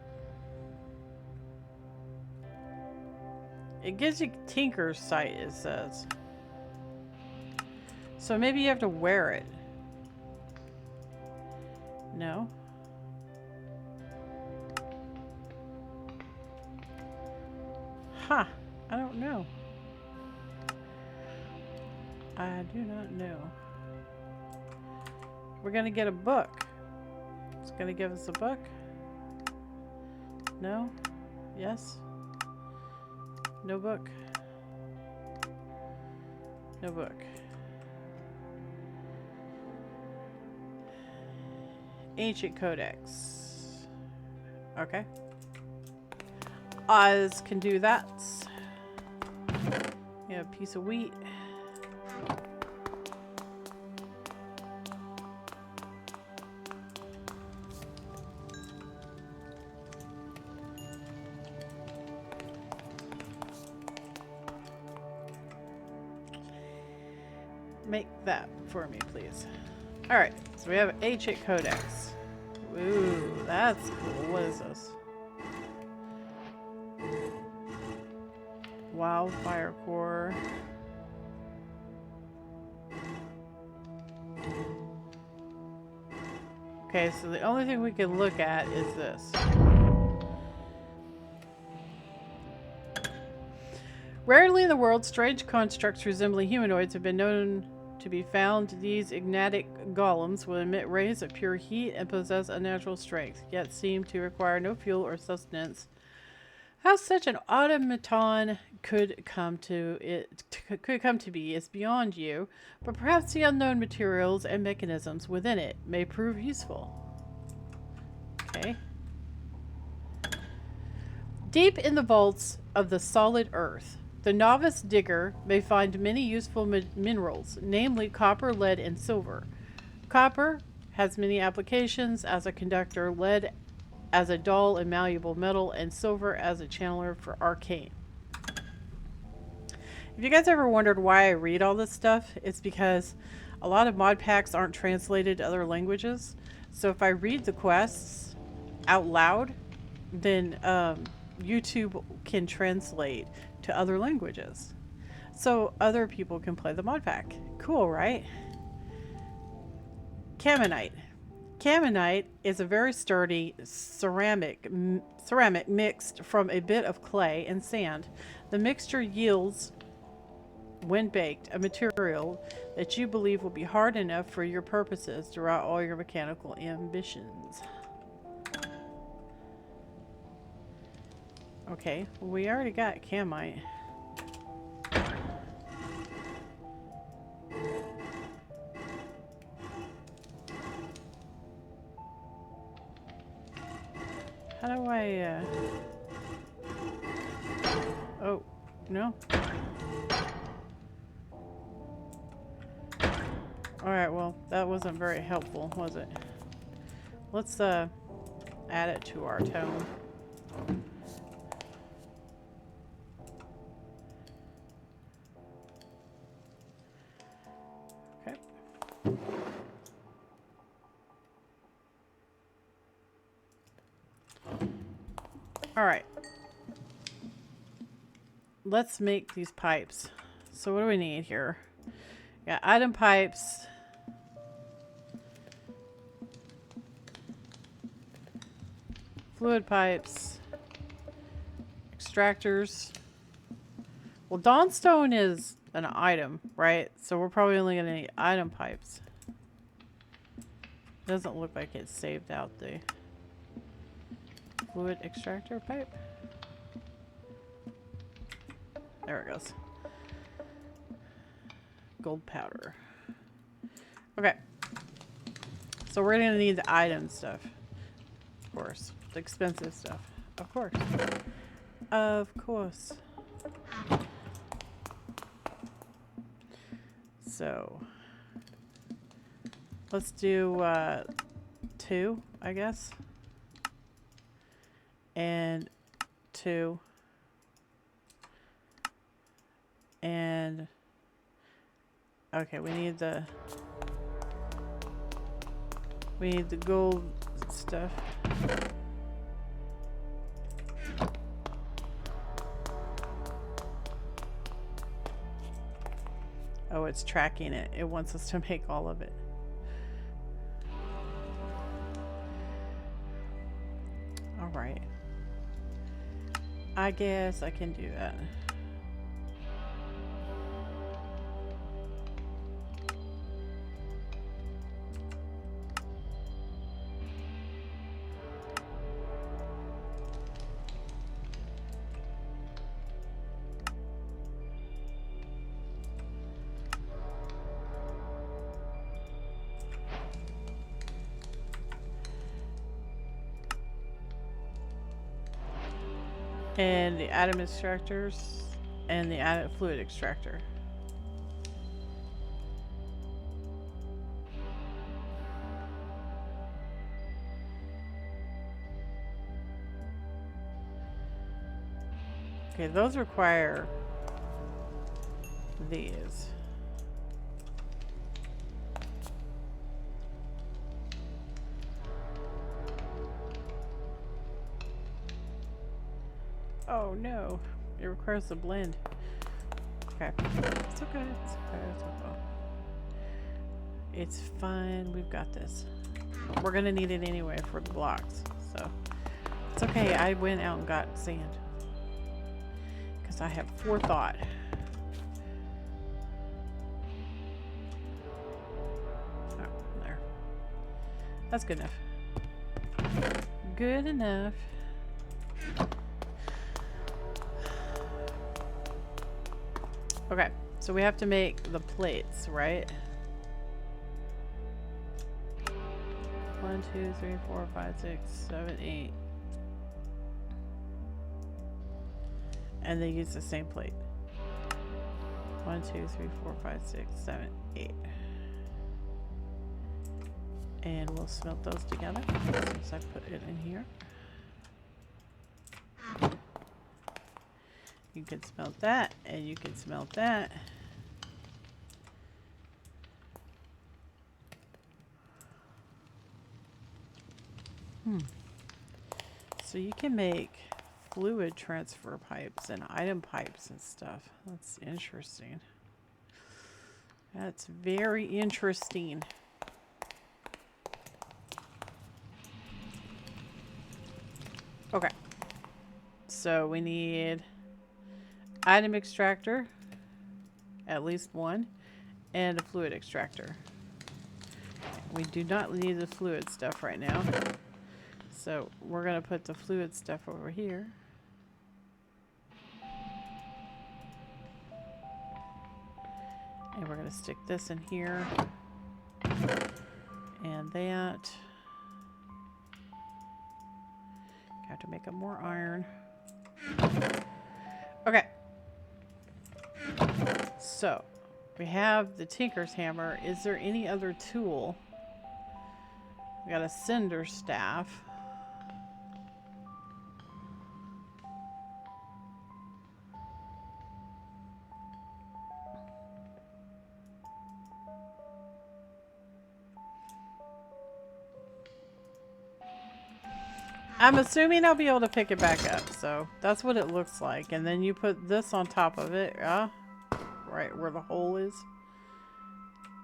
It gives you Tinker's Sight, it says. So maybe you have to wear it. No? Huh. I don't know. I do not know. We're gonna get a book. It's gonna give us a book. No? Yes? No book? No book. Ancient Codex. Okay. Oz can do that. Yeah, a piece of wheat. Make that for me, please. Alright, so we have an ancient codex. Ooh, that's cool. What is this? Wildfire core. Okay, so the only thing we can look at is this. Rarely in the world, strange constructs resembling humanoids have been known to be found. These ignatic golems will emit rays of pure heat and possess unnatural strength, yet seem to require no fuel or sustenance. How such an automaton could come to be is beyond you, but perhaps the unknown materials and mechanisms within it may prove useful. Okay. Deep in the vaults of the solid earth, the novice digger may find many useful minerals, namely copper, lead, and silver. Copper has many applications as a conductor, lead as a dull and malleable metal, and silver as a channeler for arcane. If you guys ever wondered why I read all this stuff, it's because a lot of mod packs aren't translated to other languages. So if I read the quests out loud, then YouTube can translate to other languages. So other people can play the Modpack. Cool, right? Caminite. Caminite is a very sturdy ceramic mixed from a bit of clay and sand. The mixture yields, when baked, a material that you believe will be hard enough for your purposes throughout all your mechanical ambitions. Okay, well, we already got camite. How do I, oh, no. Alright, well, that wasn't very helpful, was it? Let's, add it to our tone. Okay. Alright. Let's make these pipes. So what do we need here? Got item pipes. Fluid pipes. Extractors. Well, Dawnstone is an item, right? So we're probably only going to need item pipes. Doesn't look like it saved out the fluid extractor pipe. There it goes. Gold powder. Okay. So we're going to need the item stuff. Of course. The expensive stuff. Of course. Of course. So let's do 2, I guess. And 2. And okay, we need the gold stuff. Oh, it's tracking it. It wants us to make all of it. All right. I guess I can do that. And the atom extractors and the atom fluid extractor. Okay, those require these. Oh no, it requires a blend. Okay, it's okay, it's okay, it's okay. It's fine, we've got this. We're gonna need it anyway for the blocks, so it's okay. I went out and got sand because I have forethought. Oh, there. That's good enough. Good enough. Okay, so we have to make the plates, right? 1, 2, 3, 4, 5, 6, 7, 8. And they use the same plate. 1, 2, 3, 4, 5, 6, 7, 8. And we'll smelt those together since I put it in here. You can smelt that, and you can smelt that. So you can make fluid transfer pipes and item pipes and stuff. That's interesting. That's very interesting. Okay. So we need item extractor, at least one, and a fluid extractor. We do not need the fluid stuff right now. So we're going to put the fluid stuff over here. And we're going to stick this in here. And that. Have to make up more iron. Okay. So we have the tinker's hammer. Is there any other tool? We got a cinder staff. I'm assuming I'll be able to pick it back up, so that's what it looks like. And then you put this on top of it, right where the hole is.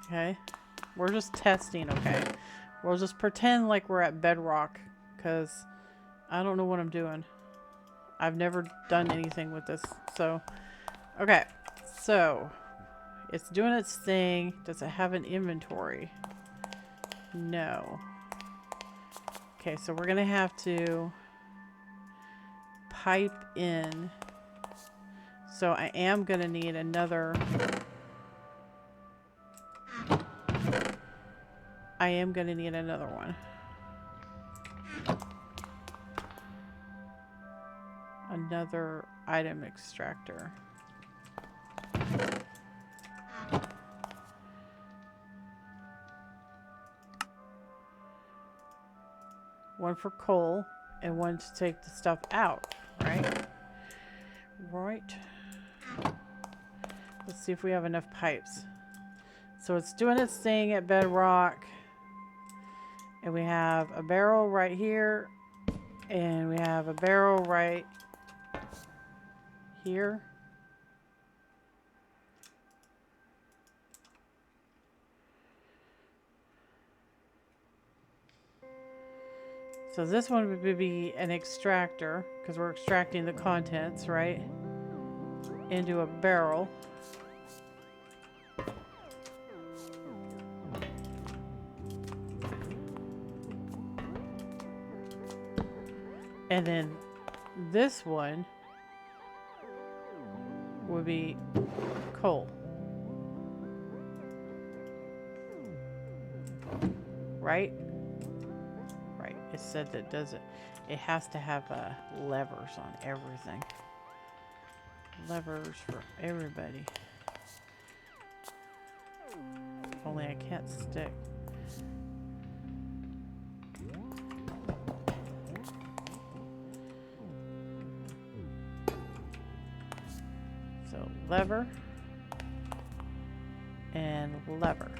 Okay, we're just testing, okay? We'll just pretend like we're at bedrock, because I don't know what I'm doing. I've never done anything with this, so... Okay, so it's doing its thing. Does it have an inventory? No. Okay, so we're gonna have to pipe in. So I am gonna need another. I am gonna need another one. Another item extractor. One for coal and one to take the stuff out, right? Right. Let's see if we have enough pipes. So it's doing its thing at bedrock. And we have a barrel right here. And we have a barrel right here. So this one would be an extractor, because we're extracting the contents, right? Into a barrel. And then this one would be coal. Right? It said that it has to have levers on everything. Levers for everybody. Only I can't stick. So lever and lever.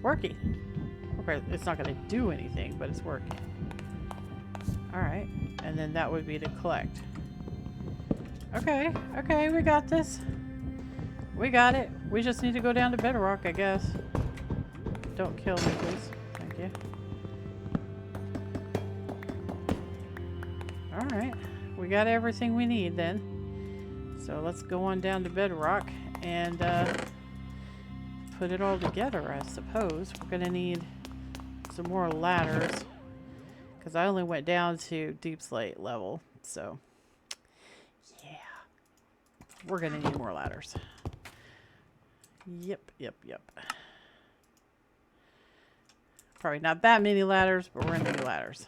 Working. Okay, it's not going to do anything, but it's working. Alright, and then that would be to collect. Okay, we got this. We got it. We just need to go down to bedrock, I guess. Don't kill me, please. Thank you. Alright, we got everything we need then. So let's go on down to bedrock and put it all together, I suppose. We're gonna need some more ladders because I only went down to deep slate level, so yeah, we're gonna need more ladders. Yep. Probably not that many ladders, but we're gonna need ladders.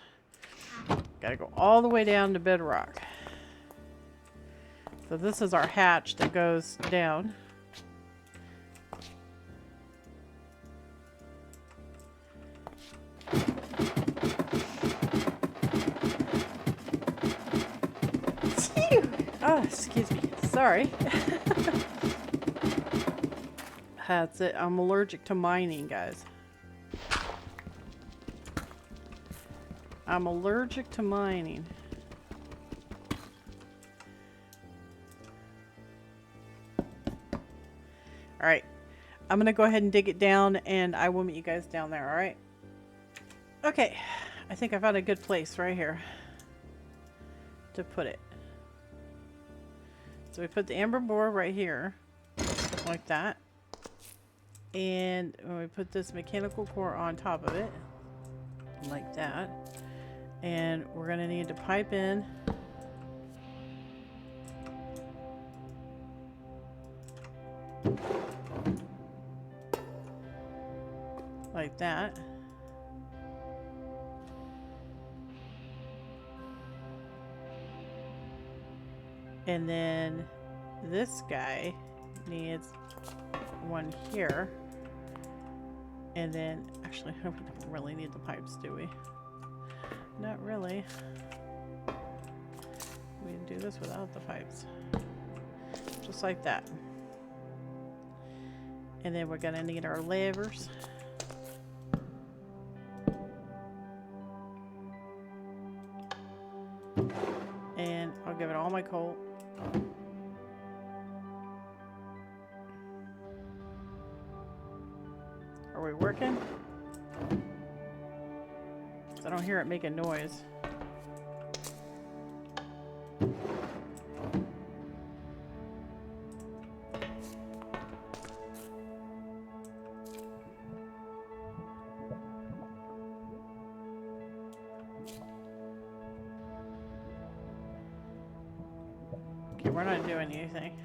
Gotta go all the way down to bedrock. So this is our hatch that goes down. Oh, excuse me. Sorry. That's it. I'm allergic to mining, guys. I'm allergic to mining. Alright. I'm going to go ahead and dig it down, and I will meet you guys down there, alright? Okay. I think I found a good place right here to put it. So we put the amber board right here, like that. And we put this mechanical core on top of it, like that. And we're going to need to pipe in like that. And then this guy needs one here. And then, actually, we don't really need the pipes, do we? Not really. We can do this without the pipes. Just like that. And then we're gonna need our levers. And I'll give it all my coal. Are we working? 'Cause I don't hear it making noise. Okay, we're not doing anything.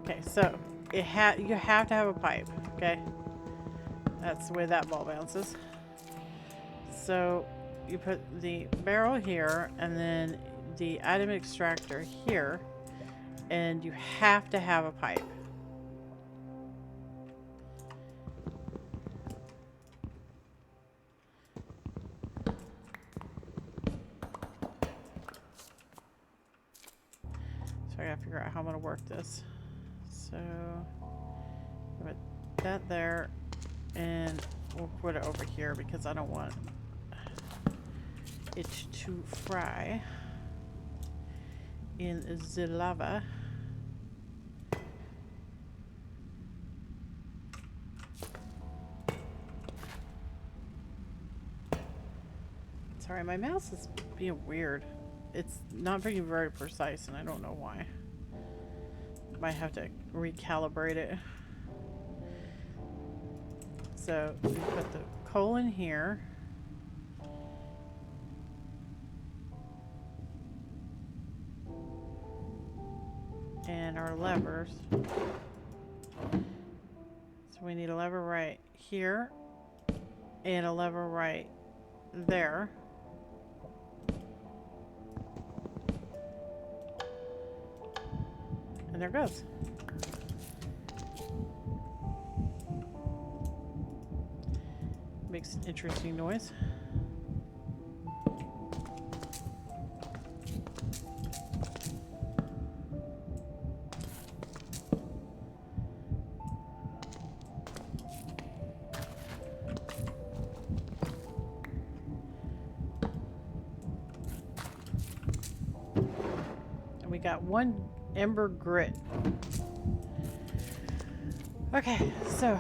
Okay, so you have to have a pipe, okay? That's the way that ball bounces. So you put the barrel here and then the item extractor here, and you have to have a pipe. So I gotta figure out how I'm gonna work this. So put that there, and we'll put it over here because I don't want it to fry in the lava. Sorry, my mouse is being weird. It's not being very precise, and I don't know why. Might have to recalibrate it. So we put the coal in here. And our levers. So we need a lever right here and a lever right there. And there it goes. Makes an interesting noise. And we got one ember grit. Okay, so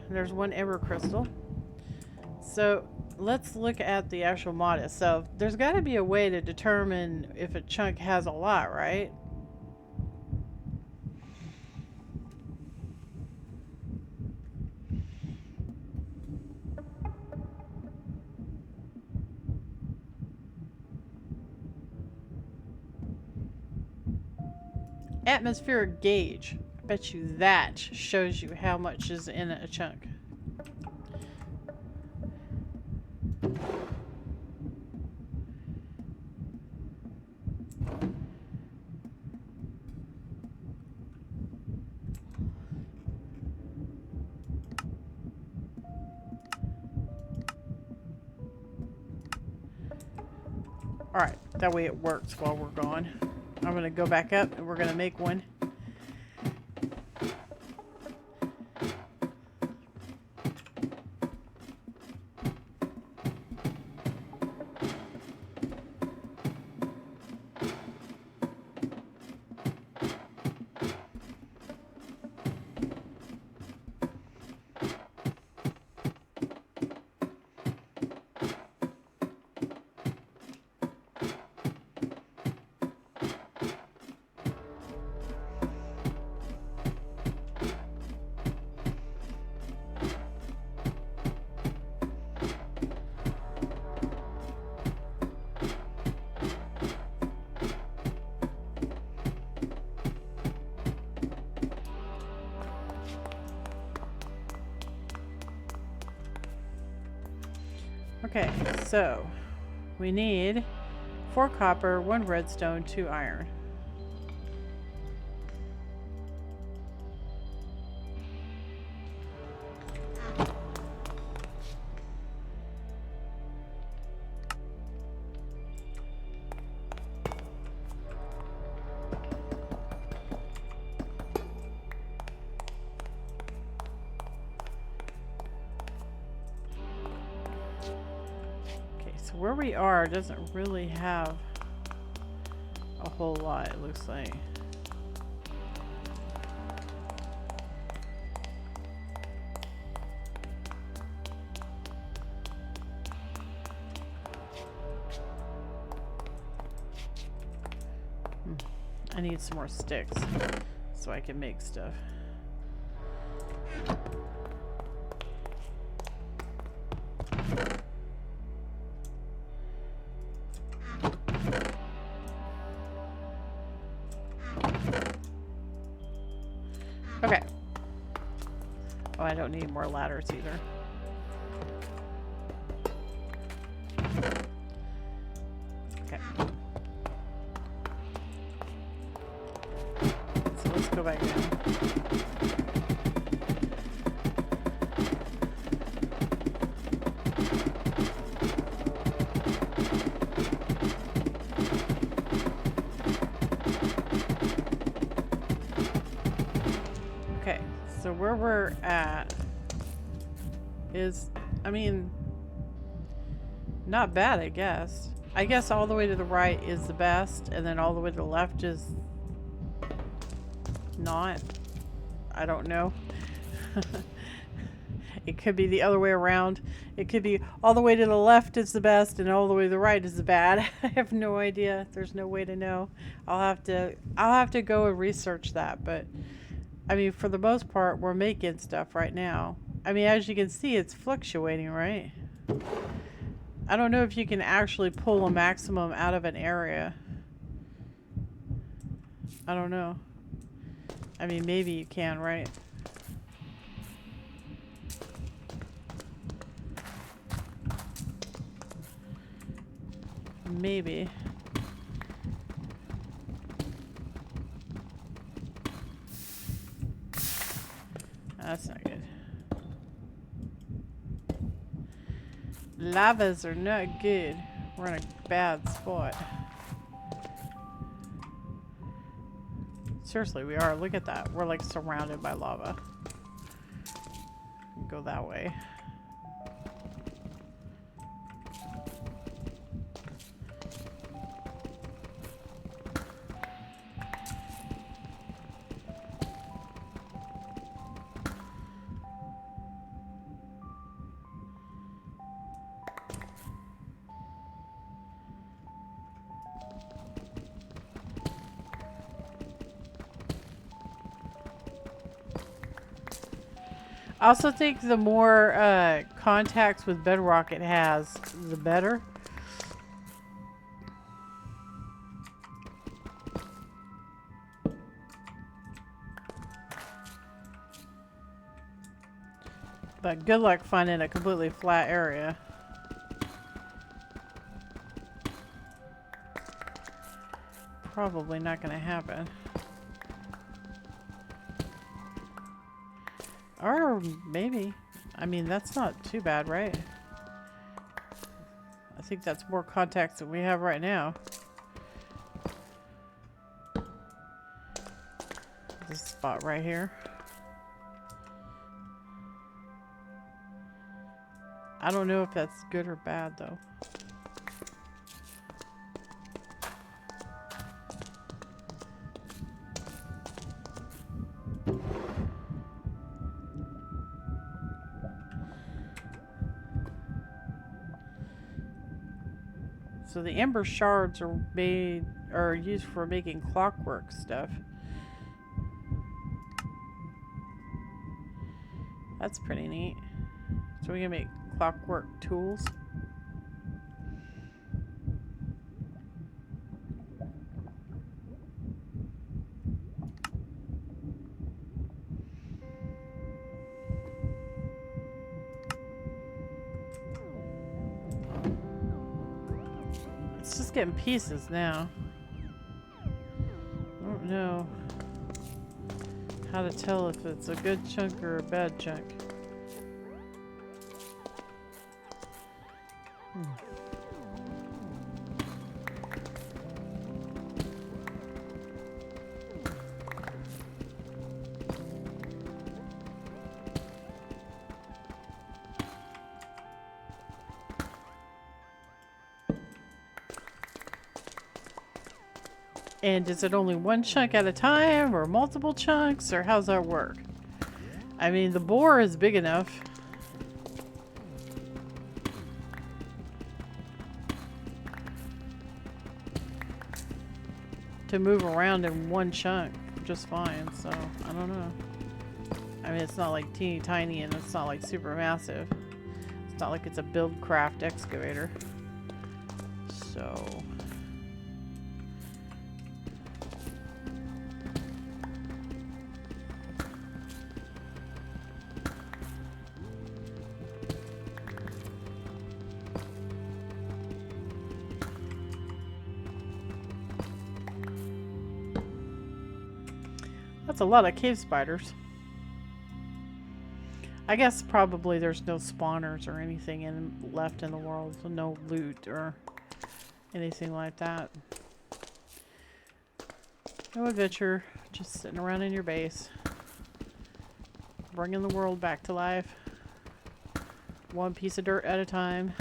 there's one ember crystal. So let's look at the actual mod itself. There's got to be a way to determine if a chunk has a lot, right? Atmospheric gauge. I bet you that shows you how much is in a chunk. Alright, that way it works while we're gone. I'm going to go back up and we're going to make one. Okay, so we need 4 copper, 1 redstone, 2 iron. So where we are doesn't really have a whole lot, it looks like. I need some more sticks so I can make stuff. Okay. Oh, I don't need more ladders either. Okay. So let's go back down. Okay, so where we're at is, I mean, not bad, I guess. I guess all the way to the right is the best, and then all the way to the left is not. I don't know. It could be the other way around. It could be all the way to the left is the best and all the way to the right is the bad. I have no idea. There's no way to know. I'll have to go and research that, but I mean, for the most part, we're making stuff right now. I mean, as you can see, it's fluctuating, right? I don't know if you can actually pull a maximum out of an area. I don't know. I mean, maybe you can, right? Maybe. That's not good. Lavas are not good. We're in a bad spot. Seriously, we are. Look at that. We're like surrounded by lava. Go that way. I also think the more contacts with bedrock it has, the better. But good luck finding a completely flat area. Probably not going to happen. Or maybe. I mean, that's not too bad, right? I think that's more contacts than we have right now. This spot right here. I don't know if that's good or bad, though. So the ember shards are used for making clockwork stuff. That's pretty neat. So we can make clockwork tools. just getting pieces now. I don't know how to tell if it's a good chunk or a bad chunk. And is it only one chunk at a time or multiple chunks, or how's that work? I mean, the bore is big enough. To move around in one chunk just fine, so I don't know. I mean, it's not like teeny tiny and it's not like super massive. It's not like it's a buildcraft excavator. So... That's a lot of cave spiders. I guess probably there's no spawners or anything left in the world, so no loot or anything like that. No adventure, just sitting around in your base, bringing the world back to life, one piece of dirt at a time.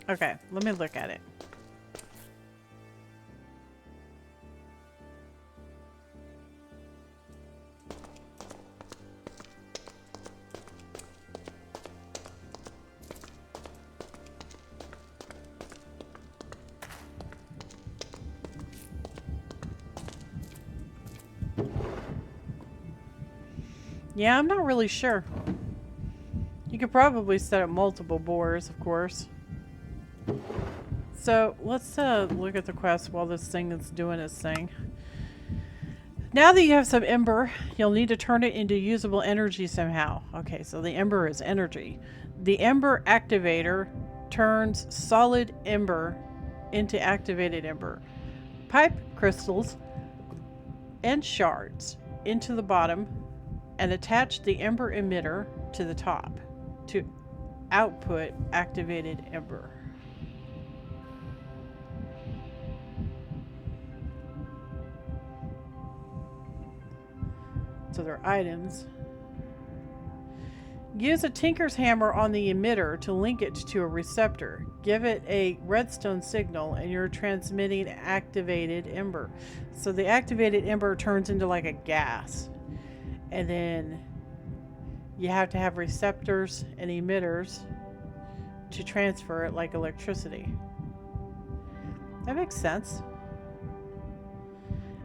Okay, let me look at it. Yeah, I'm not really sure. You could probably set up multiple bores, of course. So let's look at the quest while this thing is doing its thing. Now that you have some ember, you'll need to turn it into usable energy somehow. Okay, so the ember is energy. The ember activator turns solid ember into activated ember. Pipe crystals and shards into the bottom and attach the ember emitter to the top to output activated ember. So they're items. Use a tinker's hammer on the emitter to link it to a receptor. Give it a redstone signal and you're transmitting activated ember. So the activated ember turns into like a gas. And then you have to have receptors and emitters to transfer it like electricity. That makes sense.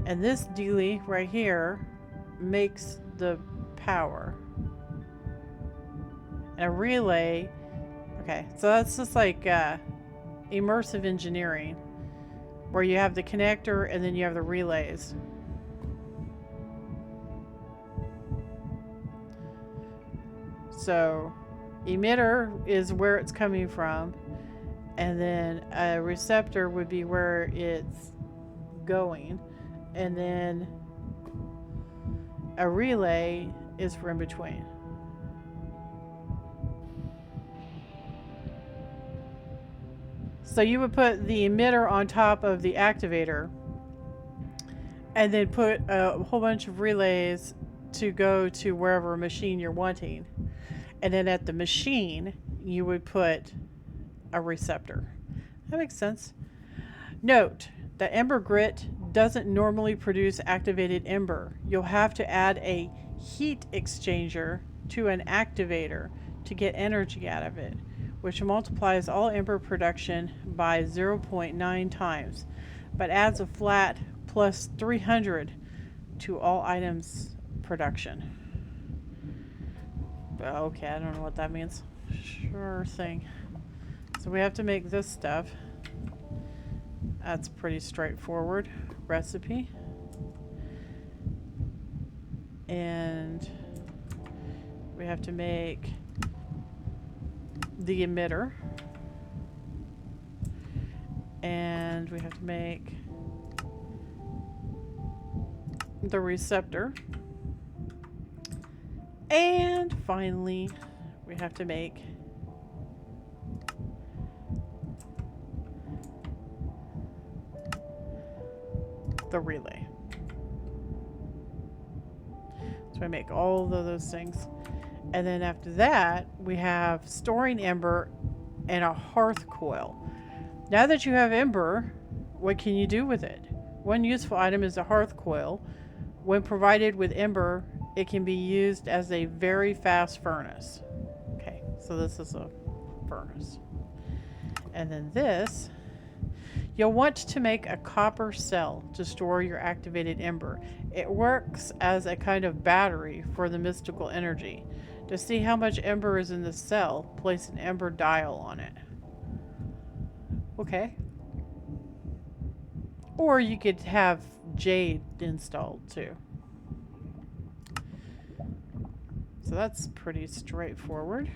And this dealie right here makes the power. And a relay. Okay, so that's just like immersive engineering, where you have the connector and then you have the relays. So emitter is where it's coming from, and then a receptor would be where it's going, and then a relay is for in between. So you would put the emitter on top of the activator and then put a whole bunch of relays to go to wherever machine you're wanting. And then at the machine, you would put a receptor. That makes sense. Note that ember grit doesn't normally produce activated ember. You'll have to add a heat exchanger to an activator to get energy out of it, which multiplies all ember production by 0.9 times, but adds a flat plus 300 to all items production. Okay, I don't know what that means. Sure thing. So we have to make this stuff. That's pretty straightforward recipe. And we have to make the emitter. And we have to make the receptor. And finally, we have to make the relay. So I make all of those things. And then after that, we have storing ember and a hearth coil. Now that you have ember, what can you do with it? One useful item is a hearth coil. When provided with ember, it can be used as a very fast furnace. Okay, so this is a furnace. And then this, you'll want to make a copper cell to store your activated ember. It works as a kind of battery for the mystical energy. To see how much ember is in the cell, place an ember dial on it. Okay. Or you could have jade installed too. So that's pretty straightforward.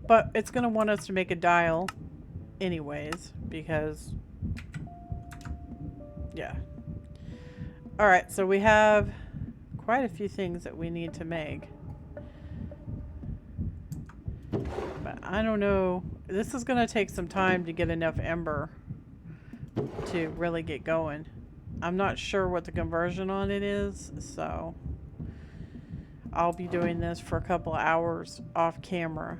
But it's going to want us to make a dial anyways, because yeah. Alright, so we have quite a few things that we need to make. But I don't know. This is going to take some time to get enough ember to really get going. I'm not sure what the conversion on it is, so I'll be doing this for a couple of hours off camera.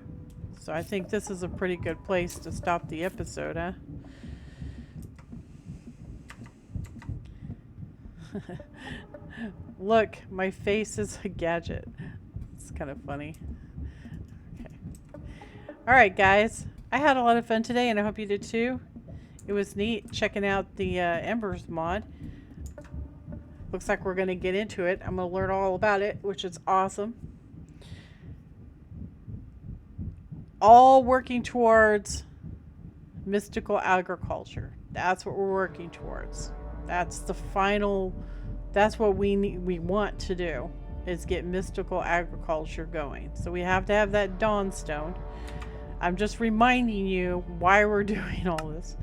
So I think this is a pretty good place to stop the episode, huh? Look, my face is a gadget. It's kind of funny. Okay. Alright, guys. I had a lot of fun today, and I hope you did too. It was neat checking out the Embers mod. Looks like we're going to get into it. I'm going to learn all about it, which is awesome. All working towards mystical agriculture. That's what we're working towards. That's the final... That's what we need, we want to do, is get mystical agriculture going. So we have to have that dawnstone. I'm just reminding you why we're doing all this.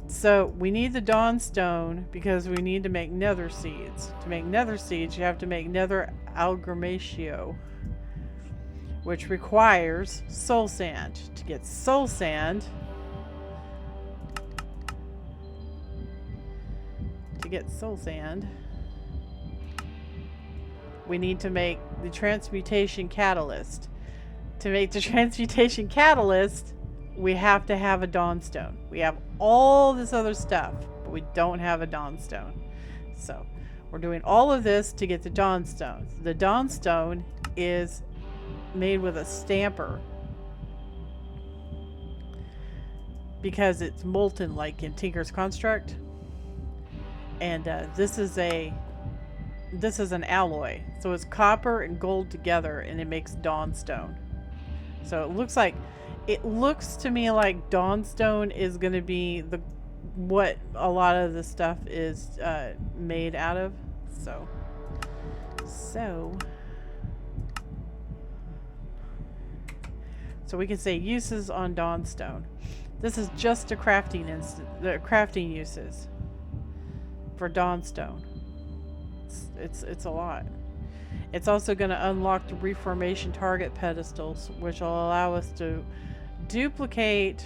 So we need the dawnstone because we need to make nether seeds. To make nether seeds, you have to make nether algramatio, which requires soul sand. To get soul sand, we need to make the transmutation catalyst. To make the transmutation catalyst, we have to have a dawnstone. We have all this other stuff, but we don't have a dawnstone. So we're doing all of this to get the dawnstone. The dawnstone is made with a stamper because it's molten like in Tinker's Construct. And this is an alloy. So it's copper and gold together, and it makes dawnstone. So it looks to me like dawnstone is going to be what a lot of the stuff is made out of. So we can say uses on dawnstone. This is just a crafting uses for dawnstone. It's a lot. It's also going to unlock the reformation target pedestals, which will allow us to duplicate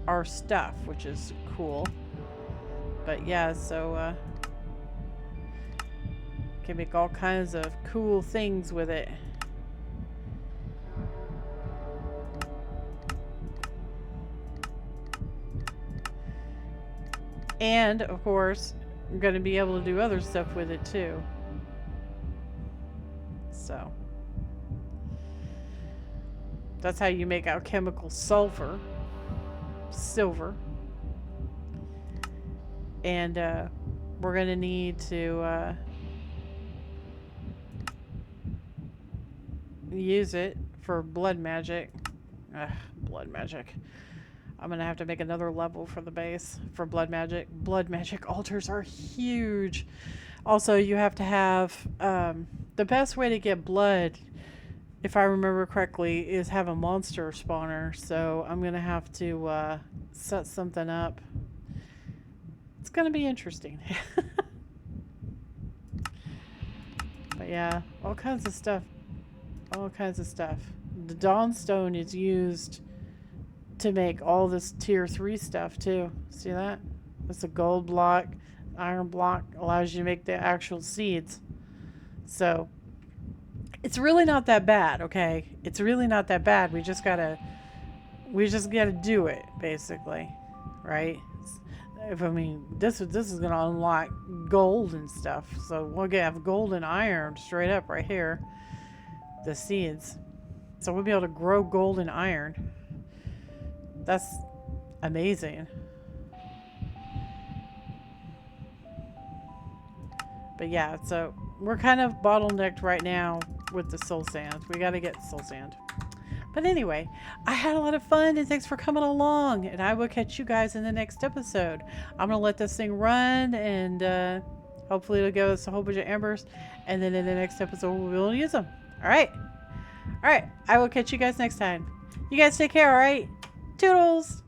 our stuff, which is cool. But yeah, so can make all kinds of cool things with it. And of course, I'm going to be able to do other stuff with it too. So that's how you make alchemical silver. And we're going to need to use it for blood magic. Blood magic. I'm gonna have to make another level for the base for blood magic. Blood magic altars are huge. Also, you have to have the best way to get blood, if I remember correctly, is have a monster spawner. So I'm gonna have to set something up. It's gonna be interesting. But yeah, all kinds of stuff. All kinds of stuff. The Dawnstone is used to make all this tier 3 stuff too. See that? It's a gold block. Iron block allows you to make the actual seeds. So it's really not that bad, okay? It's really not that bad. We just gotta do it, basically. Right? If I mean this is gonna unlock gold and stuff. So we're gonna have gold and iron straight up right here. The seeds. So we'll be able to grow gold and iron. That's amazing. But yeah, so we're kind of bottlenecked right now with the soul sand. We got to get soul sand. But anyway, I had a lot of fun and thanks for coming along. And I will catch you guys in the next episode. I'm going to let this thing run and hopefully it'll give us a whole bunch of embers. And then in the next episode, we'll be able to use them. All right. All right. I will catch you guys next time. You guys take care, all right? Toodles!